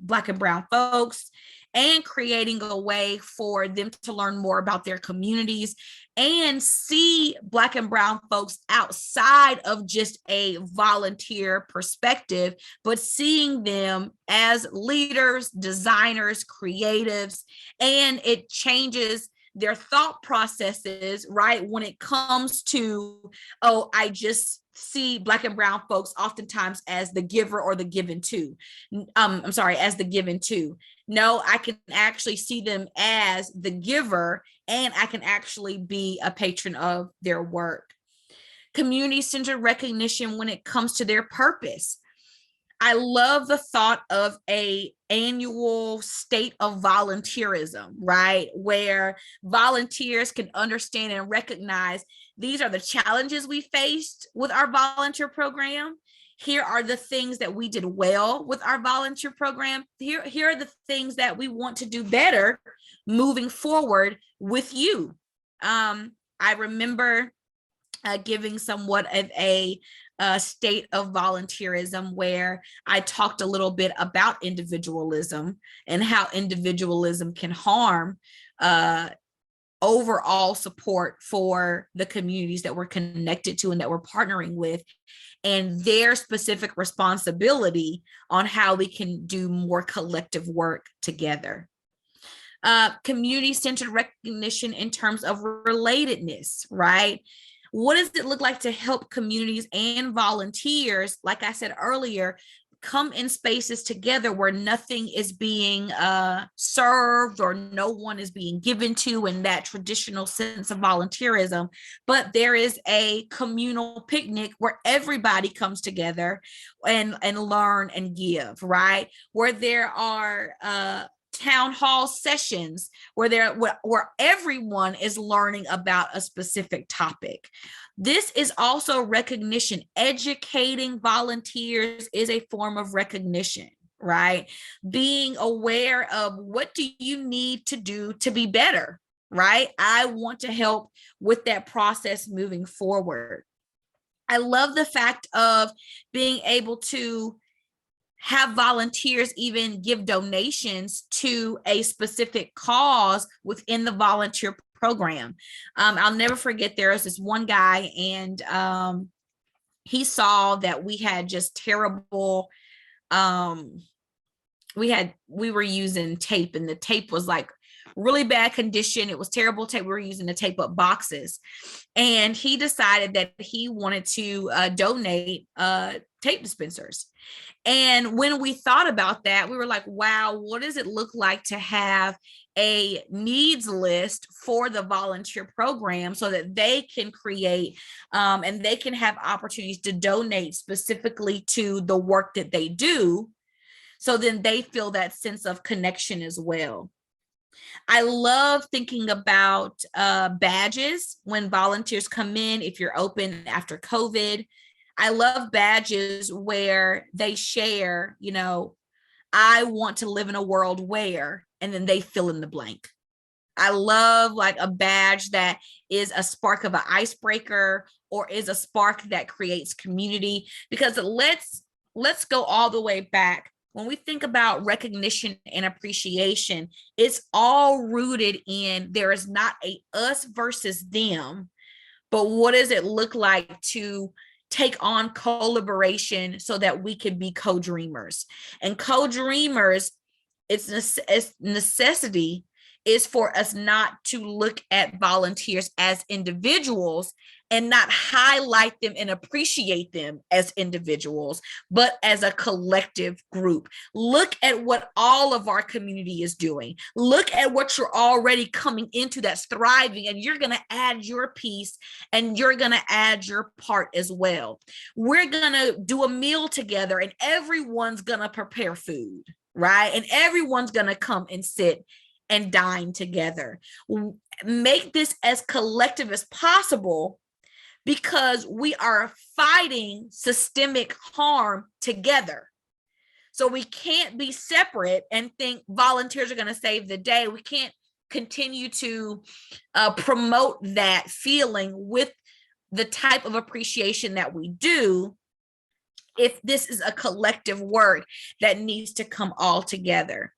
Black and Brown folks, and creating a way for them to learn more about their communities and see Black and Brown folks outside of just a volunteer perspective, but seeing them as leaders, designers, creatives, and it changes their thought processes, right? When it comes to, oh, I just see Black and Brown folks oftentimes as the giver or the given to. As the given to. No, I can actually see them as the giver, and I can actually be a patron of their work. Community-centered recognition when it comes to their purpose. I love the thought of an annual state of volunteerism, right? Where volunteers can understand and recognize these are the challenges we faced with our volunteer program. Here are the things that we did well with our volunteer program. Here are the things that we want to do better moving forward with you. I remember giving somewhat of a state of volunteerism where I talked a little bit about individualism and how individualism can harm overall support for the communities that we're connected to and that we're partnering with, and their specific responsibility on how we can do more collective work together. Community-centered recognition in terms of relatedness, right? What does it look like to help communities and volunteers, like I said earlier, come in spaces together where nothing is being served or no one is being given to in that traditional sense of volunteerism, but there is a communal picnic where everybody comes together and learn and give, right? Where there are town hall sessions where everyone is learning about a specific topic. This is also recognition. Educating volunteers is a form of recognition, right? Being aware of what do you need to do to be better, right? I want to help with that process moving forward. I love the fact of being able to have volunteers even give donations to a specific cause within the volunteer program. I'll never forget, there was this one guy, and he saw that we had just terrible, we were using tape, and the tape was like really bad condition. It was terrible tape. We were using to tape up boxes. And he decided that he wanted to donate tape dispensers. And when we thought about that, we were like, wow, what does it look like to have a needs list for the volunteer program so that they can create and they can have opportunities to donate specifically to the work that they do. So then they feel that sense of connection as well. I love thinking about badges when volunteers come in, if you're open after COVID. I love badges where they share, I want to live in a world where, and then they fill in the blank. I love like a badge that is a spark of an icebreaker or is a spark that creates community, because let's go all the way back. When we think about recognition and appreciation, it's all rooted in there is not a us versus them, but what does it look like to take on collaboration so that we can be co-dreamers? And co-dreamers, it's necessity is for us not to look at volunteers as individuals and not highlight them and appreciate them as individuals, but as a collective group. Look at what all of our community is doing. Look at what you're already coming into that's thriving, and you're going to add your piece and you're going to add your part as well. We're going to do a meal together and everyone's going to prepare food, right? And everyone's going to come and sit and dine together. Make this as collective as possible, because we are fighting systemic harm together. So we can't be separate and think volunteers are going to save the day. We can't continue to promote that feeling with the type of appreciation that we do if this is a collective work that needs to come all together.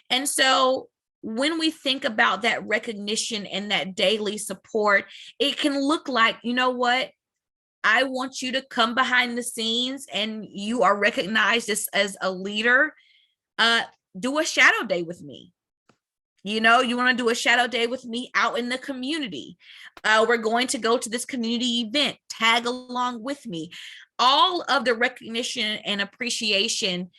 And so when we think about that recognition and that daily support, it can look like, you know what? I want you to come behind the scenes and you are recognized as a leader. Do a shadow day with me. You want to do a shadow day with me out in the community. We're going to go to this community event, tag along with me. All of the recognition and appreciation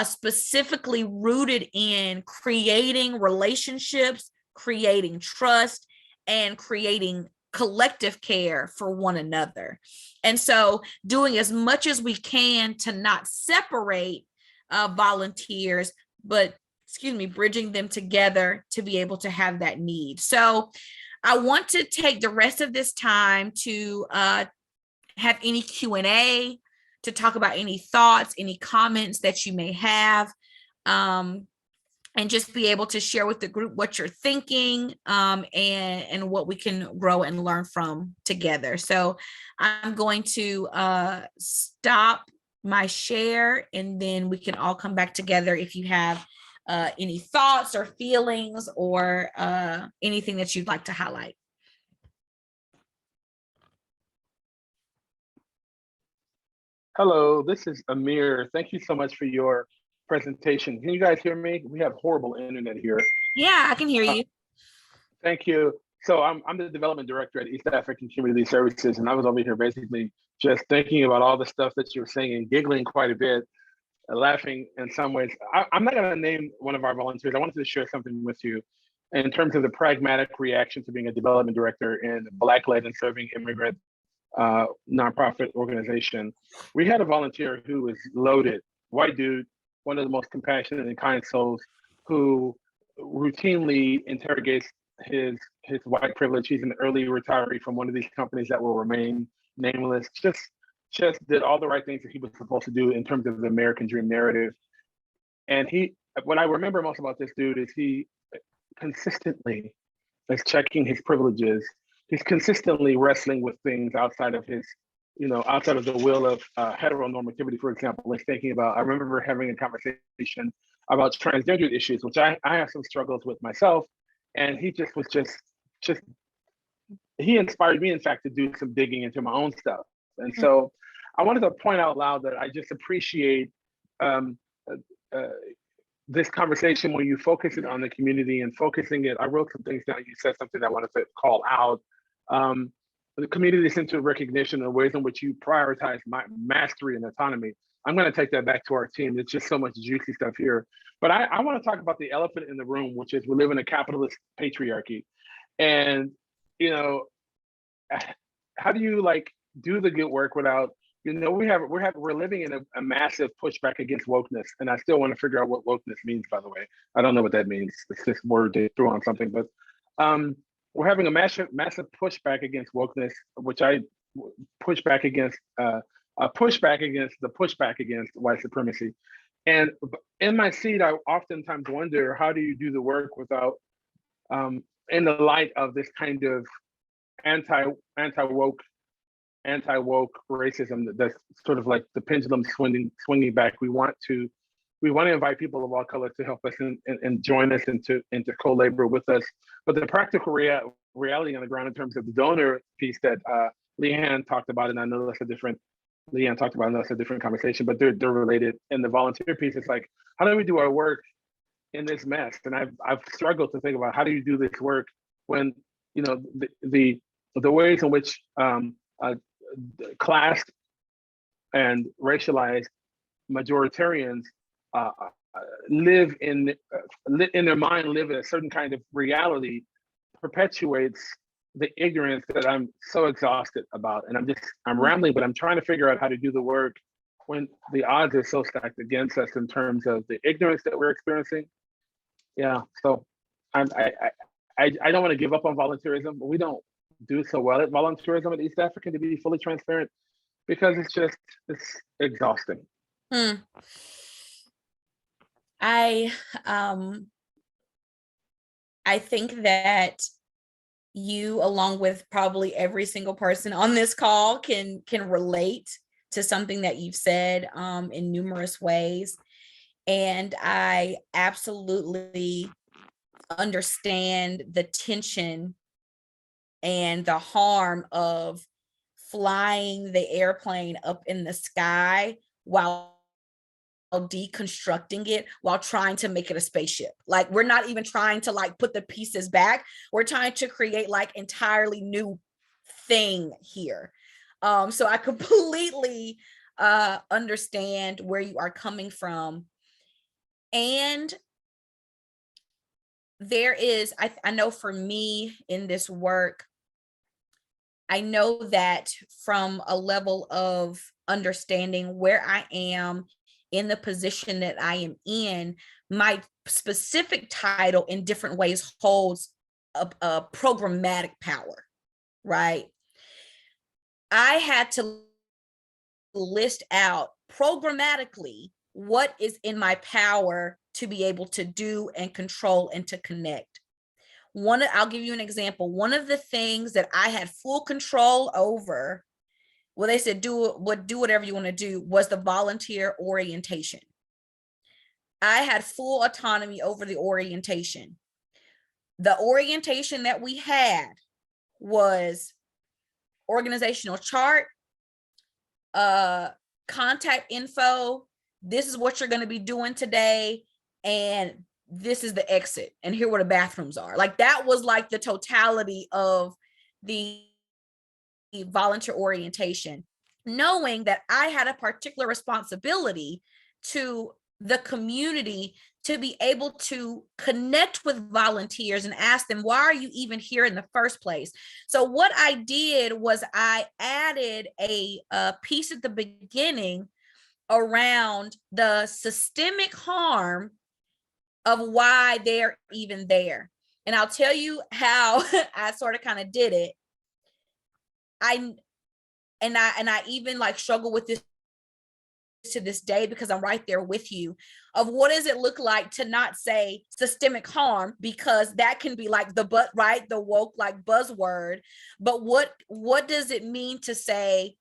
specifically rooted in creating relationships, creating trust, and creating collective care for one another. And so doing as much as we can to not separate volunteers, but bridging them together to be able to have that need. So I want to take the rest of this time to have any Q&A, to talk about any thoughts, any comments that you may have, and just be able to share with the group what you're thinking, and what we can grow and learn from together. So I'm going to stop my share, and then we can all come back together if you have any thoughts or feelings or anything that you'd like to highlight. Hello, this is Amir. Thank you so much for your presentation. Can you guys hear me? We have horrible internet here. Yeah, I can hear you. Thank you. So I'm the development director at East African Community Services, and I was over here basically just thinking about all the stuff that you were saying and giggling quite a bit, laughing in some ways. I'm not going to name one of our volunteers. I wanted to share something with you in terms of the pragmatic reaction to being a development director in a Black-led and serving immigrant nonprofit organization. We had a volunteer who was loaded, white dude, one of the most compassionate and kind souls, who routinely interrogates his white privilege. He's an early retiree from one of these companies that will remain nameless. Just did all the right things that he was supposed to do in terms of the American dream narrative. And what I remember most about this dude is he consistently is checking his privileges. He's consistently wrestling with things outside of his, outside of the will of heteronormativity, for example, and thinking about, I remember having a conversation about transgender issues, which I have some struggles with myself. And he he inspired me, in fact, to do some digging into my own stuff. And so I wanted to point out loud that I just appreciate this conversation when you focus it on the community and focusing it. I wrote some things down. You said something that I wanted to call out. The community-centered recognition of ways in which you prioritize mastery and autonomy. I'm going to take that back to our team. It's just so much juicy stuff here. But I want to talk about the elephant in the room, which is we live in a capitalist patriarchy. And, how do you do the good work without, we're living in a massive pushback against wokeness. And I still want to figure out what wokeness means, by the way. I don't know what that means. It's this word they threw on something, but we're having a massive pushback against wokeness, which I push back against the pushback against white supremacy. And in my seat, I oftentimes wonder, how do you do the work without, in the light of this kind of anti-woke racism that's sort of like the pendulum swinging back. We want to invite people of all color to help us and join us and to co-labor with us. But the practical reality on the ground in terms of the donor piece that Leanne talked about, and I know that's a different conversation, but they're related. And the volunteer piece is like, how do we do our work in this mess? And I've struggled to think about, how do you do this work when the ways in which class and racialized majoritarians live in their mind, live in a certain kind of reality, perpetuates the ignorance that I'm so exhausted about. And I'm rambling, but I'm trying to figure out how to do the work when the odds are so stacked against us in terms of the ignorance that we're experiencing. Yeah, so I don't want to give up on volunteerism, but we don't do so well at volunteerism at East African, to be fully transparent, because it's exhausting. I think that you, along with probably every single person on this call, can relate to something that you've said in numerous ways. And I absolutely understand the tension and the harm of flying the airplane up in the sky while deconstructing it, while trying to make it a spaceship. Like, we're not even trying to like put the pieces back. We're trying to create like entirely new thing here. So I completely understand where you are coming from. And there is, I know for me in this work, I know that from a level of understanding where I am in the position that I am in, my specific title in different ways holds a programmatic power, right? I had to list out programmatically what is in my power to be able to do and control and to connect. I'll give you an example. One of the things that I had full control over, well, they said do whatever you want to do, was the volunteer orientation. I had full autonomy over the orientation. The orientation that we had was organizational chart, contact info. This is what you're going to be doing today, and this is the exit, and here where the bathrooms are. Like, that was like the totality of the volunteer orientation, knowing that I had a particular responsibility to the community to be able to connect with volunteers and ask them, why are you even here in the first place? So what I did was I added a piece at the beginning around the systemic harm of why they're even there. And I'll tell you how I sort of kind of did it. I even like struggle with this to this day, because I'm right there with you, of what does it look like to not say systemic harm, because that can be like the woke like buzzword. But what does it mean to say,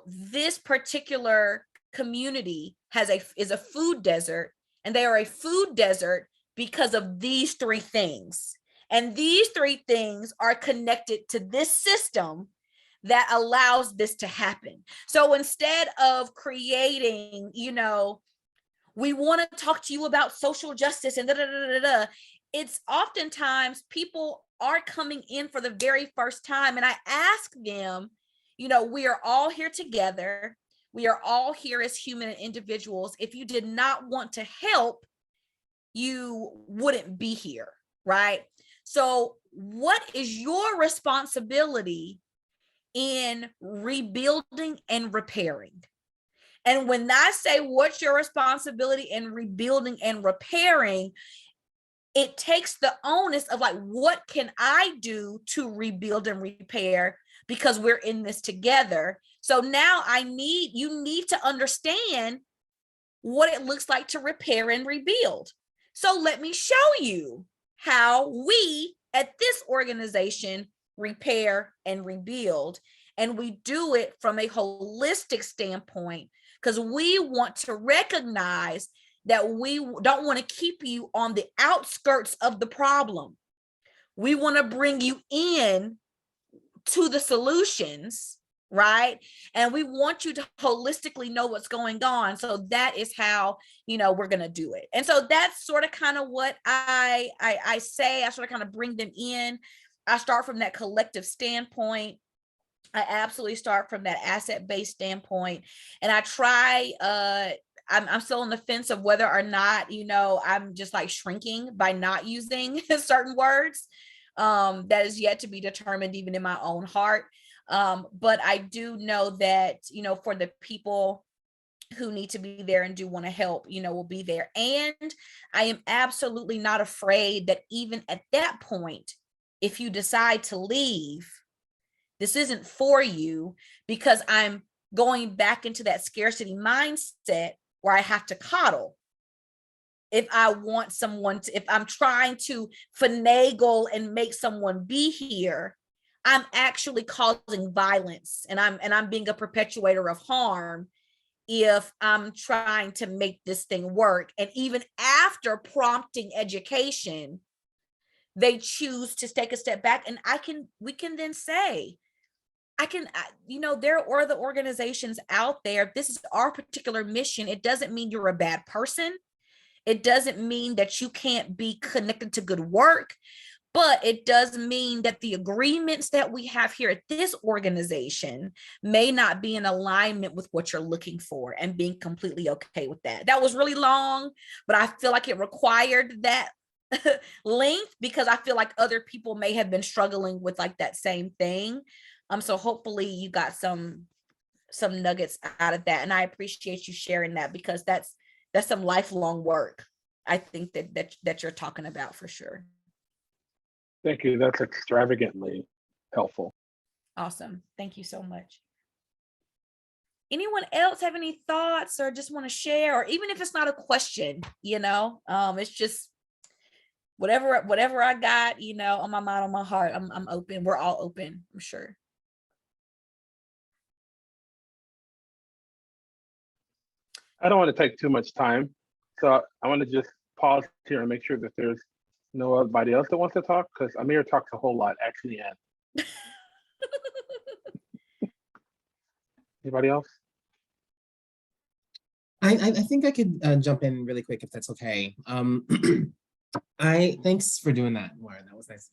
this particular community is a food desert, and they are a food desert because of these three things. And these three things are connected to this system that allows this to happen. So instead of creating, we want to talk to you about social justice and it's oftentimes people are coming in for the very first time. And I ask them, we are all here together. We are all here as human individuals. If you did not want to help, you wouldn't be here, right? So what is your responsibility in rebuilding and repairing? And when I say what's your responsibility in rebuilding and repairing, it takes the onus of like, what can I do to rebuild and repair, because we're in this together. So now you need to understand what it looks like to repair and rebuild. So let me show you how we at this organization repair and rebuild. And we do it from a holistic standpoint, because we want to recognize that we don't want to keep you on the outskirts of the problem. We want to bring you in to the solutions, right? And we want you to holistically know what's going on. So that is how, we're going to do it. And so that's sort of kind of what I say. I sort of kind of bring them in. I start from that collective standpoint. I absolutely start from that asset-based standpoint. And I try, I'm still on the fence of whether or not, I'm just like shrinking by not using certain words. That is yet to be determined even in my own heart. But I do know that, for the people who need to be there and do want to help, will be there. And I am absolutely not afraid that even at that point, if you decide to leave, this isn't for you, because I'm going back into that scarcity mindset where I have to coddle. If I want someone to, if I'm trying to finagle and make someone be here, I'm actually causing violence, and I'm being a perpetuator of harm if I'm trying to make this thing work. And even after prompting education, they choose to take a step back. And we can then say, there are other organizations out there. This is our particular mission. It doesn't mean you're a bad person. It doesn't mean that you can't be connected to good work, but it does mean that the agreements that we have here at this organization may not be in alignment with what you're looking for, and being completely okay with that. That was really long, but I feel like it required that length, because I feel like other people may have been struggling with like that same thing. So hopefully you got some nuggets out of that. And I appreciate you sharing that, because that's some lifelong work, I think, that you're talking about, for sure. Thank you. That's extravagantly helpful. Awesome. Thank you so much. Anyone else have any thoughts or just want to share? Or even if it's not a question, it's just whatever I got, on my mind, on my heart, I'm open. We're all open, I'm sure. I don't want to take too much time, so I want to just pause here and make sure that there's nobody else that wants to talk, because Amir talks a whole lot, actually. And anybody else? I think I could jump in really quick, if that's okay. Thanks for doing that, Lauren. That was nice.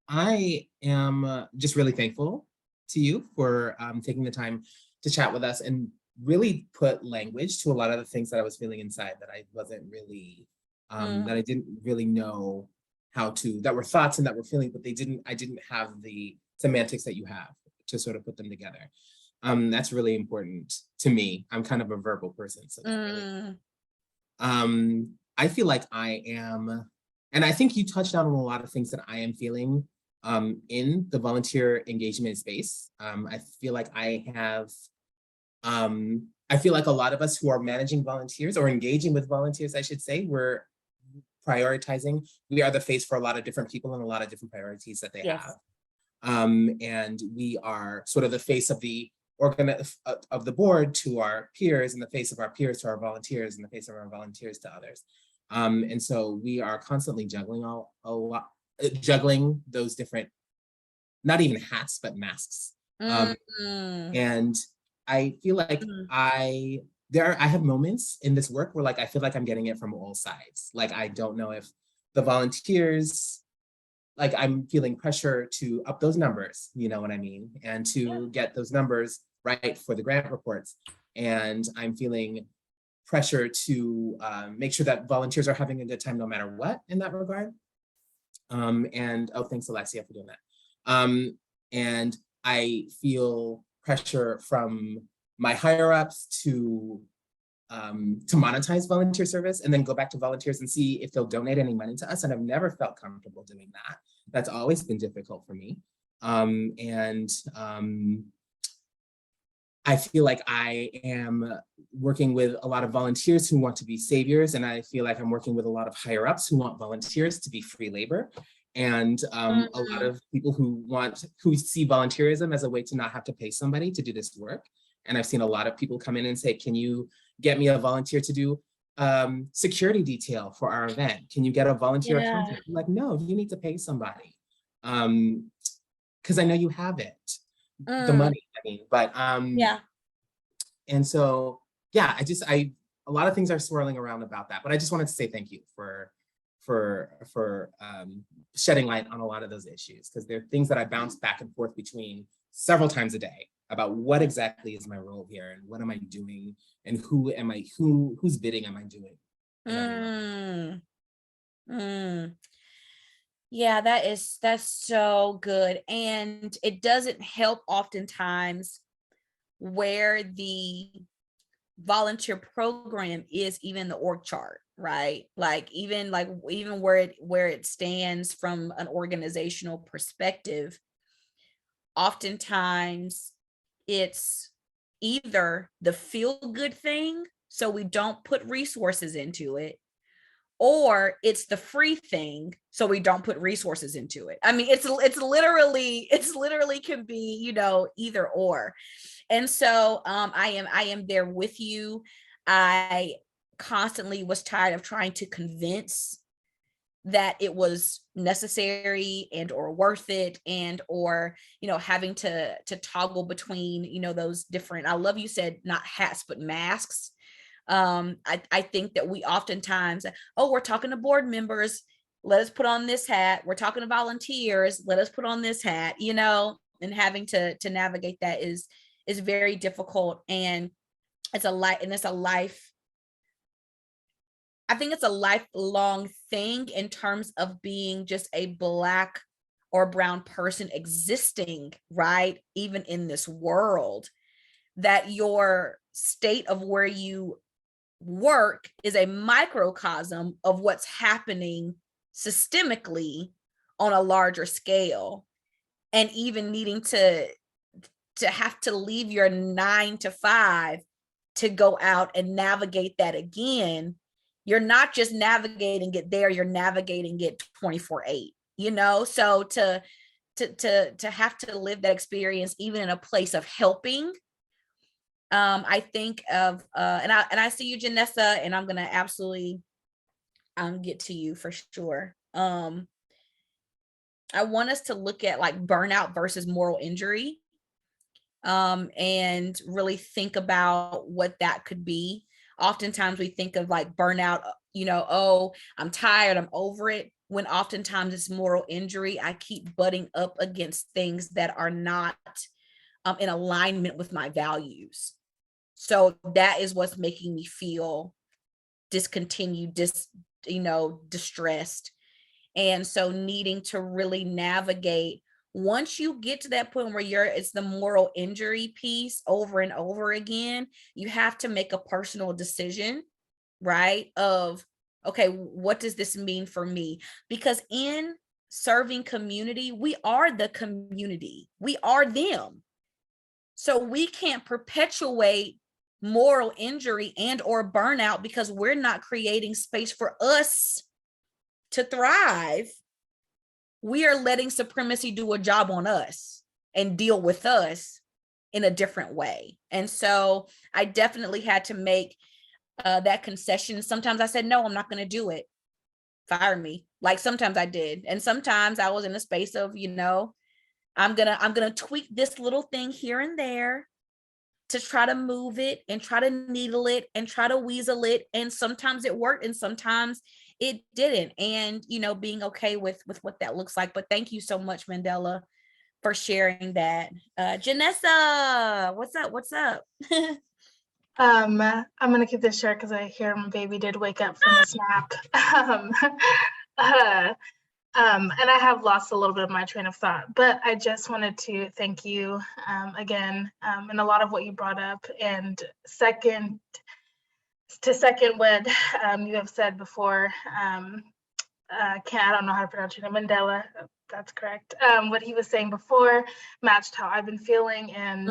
I am just really thankful to you for taking the time to chat with us and really put language to a lot of the things that I was feeling inside, that I wasn't really, that I didn't really know how to, that were thoughts and that were feelings, but I didn't have the semantics that you have to sort of put them together. That's really important to me. I'm kind of a verbal person, so that really, I feel like I am, and I think you touched on a lot of things that I am feeling in the volunteer engagement space. I feel like I feel like a lot of us who are managing volunteers or engaging with volunteers, I should say, we're prioritizing. We are the face for a lot of different people and a lot of different priorities that they have. And we are sort of the face of the of the board to our peers, and the face of our peers to our volunteers, and the face of our volunteers to others. And so we are constantly juggling those different, not even hats, but masks. And I feel like I have moments in this work where like I feel like I'm getting it from all sides. Like I don't know if the volunteers, like I'm feeling pressure to up those numbers, you know what I mean? And to get those numbers right for the grant reports. And I'm feeling pressure to make sure that volunteers are having a good time no matter what in that regard. And thanks Alexia for doing that. And I feel pressure from my higher ups to monetize volunteer service and then go back to volunteers and see if they'll donate any money to us. And I've never felt comfortable doing that. That's always been difficult for me. I feel like I am working with a lot of volunteers who want to be saviors. And I feel like I'm working with a lot of higher ups who want volunteers to be free labor. And a lot of people who see volunteerism as a way to not have to pay somebody to do this work. And I've seen a lot of people come in and say, can you get me a volunteer to do security detail for our event? Can you get a volunteer accountant? I'm like, no, you need to pay somebody. Because I know you have it, the money, I mean, but and so, yeah, a lot of things are swirling around about that, but I just wanted to say thank you for shedding light on a lot of those issues, because they're things that I bounce back and forth between several times a day about what exactly is my role here and what am I doing and whose bidding am I doing? Yeah, that's so good. And it doesn't help oftentimes where the volunteer program is even the org chart, right? Like even where it stands from an organizational perspective, oftentimes it's either the feel good thing, so we don't put resources into it, or it's the free thing, so we don't put resources into it. I mean, it's literally can be, you know, either or. And so I am there with you. I constantly was tired of trying to convince that it was necessary and or worth it, and or, you know, having to toggle between, you know, those different, I love you said not hats but masks. I think that we oftentimes, oh, we're talking to board members, let us put on this hat. We're talking to volunteers, let us put on this hat, you know, and having to navigate that is very difficult. And it's a life, I think it's a lifelong thing in terms of being just a Black or brown person existing, right? Even in this world, that your state of where you work is a microcosm of what's happening systemically on a larger scale. And even needing to have to leave your 9 to 5 to go out and navigate that again. You're not just navigating it there, you're navigating it 24/8, you know? So to have to live that experience, even in a place of helping, I think of, and I see you, Janessa, and I'm going to absolutely get to you for sure. I want us to look at like burnout versus moral injury, and really think about what that could be. Oftentimes we think of like burnout, you know, oh, I'm tired, I'm over it, when oftentimes it's moral injury. I keep butting up against things that are not in alignment with my values. So that is what's making me feel discontinued, distressed. And so needing to really navigate, once you get to that point where it's the moral injury piece over and over again, you have to make a personal decision, right? Of, okay, what does this mean for me? Because in serving community, we are the community, we are them. So we can't perpetuate moral injury and or burnout because we're not creating space for us to thrive. We are letting supremacy do a job on us and deal with us in a different way. And so I definitely had to make that concession. Sometimes I said, no, I'm not going to do it. Fire me. Like sometimes I did. And sometimes I was in a space of, you know, I'm gonna tweak this little thing here and there to try to move it and try to needle it and try to weasel it. And sometimes it worked and sometimes it didn't. And, you know, being okay with what that looks like. But thank you so much, Mandela, for sharing that. Janessa, what's up? I'm gonna keep this short because I hear my baby did wake up from his nap. And I have lost a little bit of my train of thought, but I just wanted to thank you again, and a lot of what you brought up, and second what you have said before. I don't know how to pronounce your name, Mandela. That's correct. What he was saying before matched how I've been feeling, and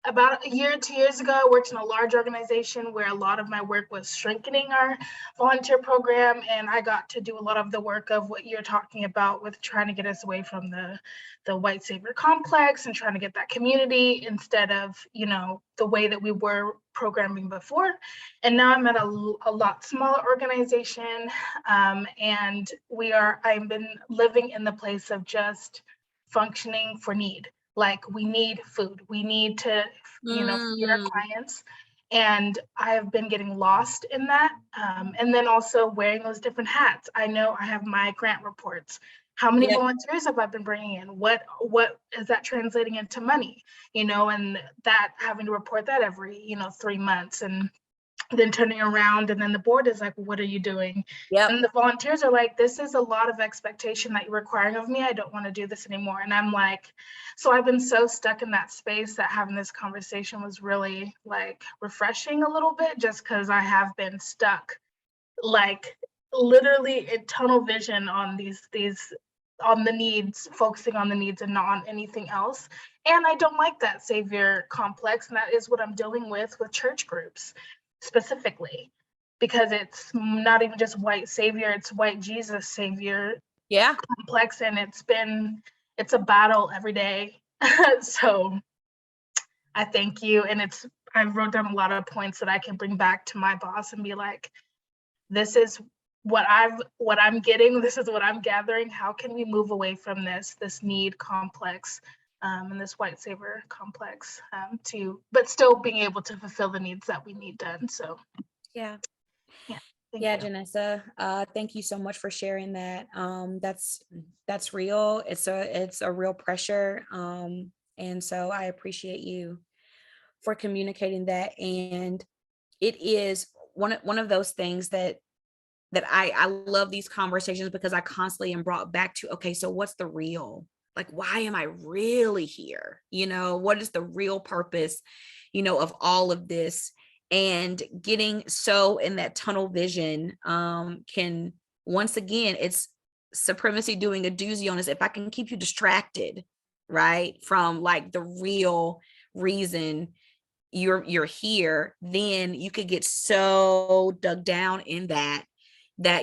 about a year, 2 years ago, I worked in a large organization where a lot of my work was strengthening our volunteer program. And I got to do a lot of the work of what you're talking about with trying to get us away from the white savior complex and trying to get that community instead of, you know, the way that we were programming before. And now I'm at a lot smaller organization. And I've been living in the place of just functioning for need. Like we need food, we need to, feed our clients. And I have been getting lost in that. And then also wearing those different hats. I know I have my grant reports. How many volunteers have I been bringing in? What is that translating into money? You know, and that having to report that every, 3 months. And then turning around, and then the board is like, what are you doing? Yep. And the volunteers are like, this is a lot of expectation that you're requiring of me. I don't want to do this anymore. And I'm like, so I've been so stuck in that space that having this conversation was really like refreshing a little bit, just because I have been stuck, like literally in tunnel vision on these on the needs, focusing on the needs and not on anything else. And I don't like that savior complex. And that is what I'm dealing with church groups specifically, because it's not even just white savior, it's white Jesus savior complex. And it's a battle every day. So I thank you. And I wrote down a lot of points that I can bring back to my boss and be like, this is what I'm getting, this is what I'm gathering. How can we move away from this need complex and this white savior complex but still being able to fulfill the needs that we need done. So yeah. Thank Yeah, you. Janessa, thank you so much for sharing that. That's real. It's a real pressure. And so I appreciate you for communicating that. And it is one of those things that I love these conversations, because I constantly am brought back to, okay, so what's the real? Like, why am I really here? What is the real purpose, of all of this? And getting so in that tunnel vision can, once again, it's supremacy doing a doozy on us. If I can keep you distracted, right, from like the real reason you're here, then you could get so dug down in that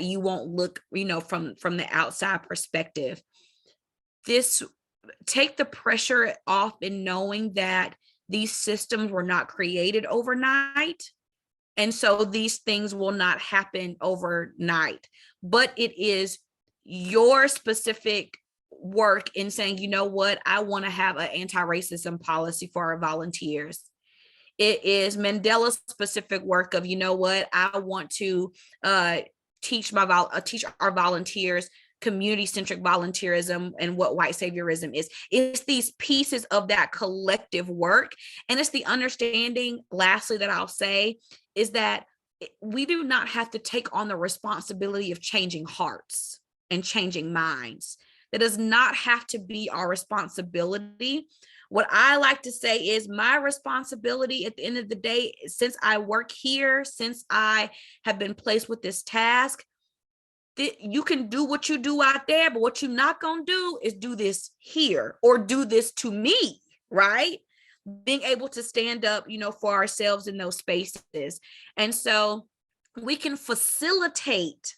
you won't look, from the outside perspective. Take the pressure off in knowing that these systems were not created overnight. And so these things will not happen overnight, but it is your specific work in saying, you know what, I want to have an anti-racism policy for our volunteers. It is Mandela's specific work of, you know what, I want to teach our volunteers community-centric volunteerism and what white saviorism is. It's these pieces of that collective work. And it's the understanding, lastly, that I'll say is that we do not have to take on the responsibility of changing hearts and changing minds. That does not have to be our responsibility. What I like to say is my responsibility at the end of the day, since I work here, since I have been placed with this task, you can do what you do out there, but what you're not going to do is do this here or do this to me, right? Being able to stand up, for ourselves in those spaces. And so we can facilitate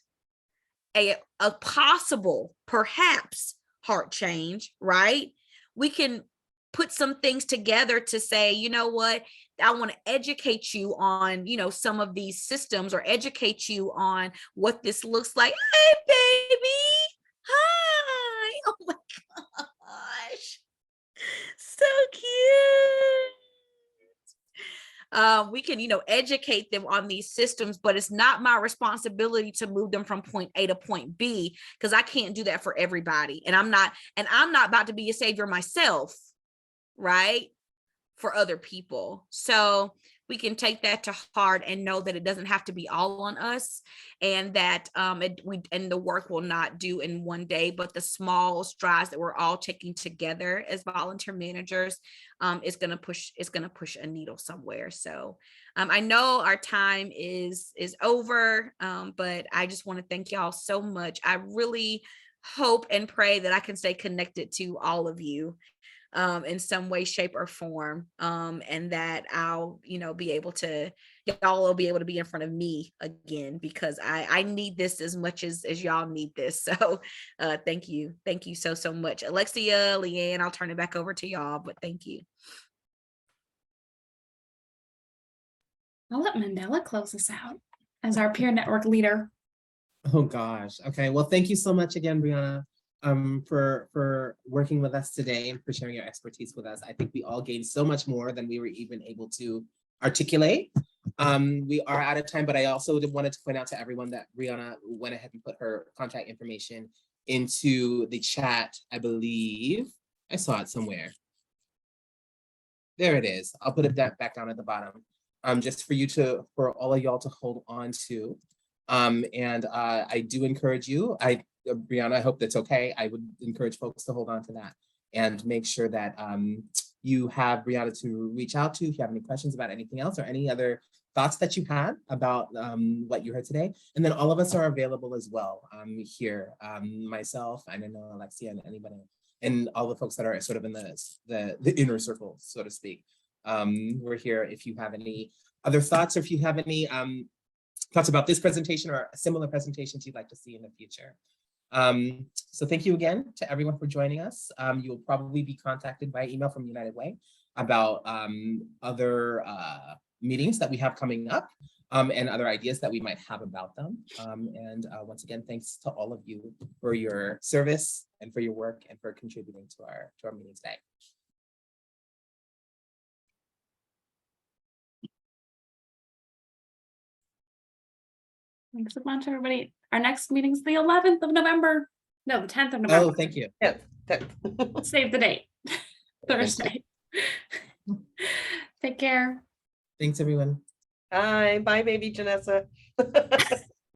a possible, perhaps, heart change, right? We can put some things together to say, you know what, I want to educate you on, some of these systems, or educate you on what this looks like. Hey, baby. Hi. Oh my gosh. So cute. We can, educate them on these systems, but it's not my responsibility to move them from point A to point B, because I can't do that for everybody. And I'm not about to be a savior myself, right, for other people. So we can take that to heart and know that it doesn't have to be all on us, and that and the work will not do in one day, but the small strides that we're all taking together as volunteer managers is going to push a needle somewhere. So I know our time is over, but I just want to thank y'all so much. I really hope and pray that I can stay connected to all of you in some way, shape, or form, and that I'll, be able to, y'all will be able to be in front of me again, because I need this as much as y'all need this. So thank you so much, Alexia, Leanne. I'll turn it back over to y'all, but thank you. I'll let Mandela close us out as our peer network leader. Oh gosh. Okay. Well, thank you so much again, Brianna, for working with us today and for sharing your expertise with us. I think we all gained so much more than we were even able to articulate. We are out of time, but I also wanted to point out to everyone that Brianna went ahead and put her contact information into the chat. I believe I saw it somewhere. There it is. I'll put it back down at the bottom. just for all of y'all to hold on to. And I do encourage you, Brianna, I hope that's okay. I would encourage folks to hold on to that and make sure that you have Brianna to reach out to if you have any questions about anything else or any other thoughts that you had about what you heard today. And then all of us are available as well here, myself, I don't know, Alexia, and anybody, and all the folks that are sort of in the inner circle, so to speak. We're here if you have any other thoughts, or if you have any thoughts about this presentation or similar presentations you'd like to see in the future. So thank you again to everyone for joining us. You will probably be contacted by email from United Way about other meetings that we have coming up and other ideas that we might have about them. Once again, thanks to all of you for your service and for your work and for contributing to our meeting today. Thanks a bunch, everybody. Our next meeting's the 11th of November. No, the 10th of November. Oh, thank you. Yeah. Save the date. Thursday. Take care. Thanks, everyone. Bye, baby Janessa.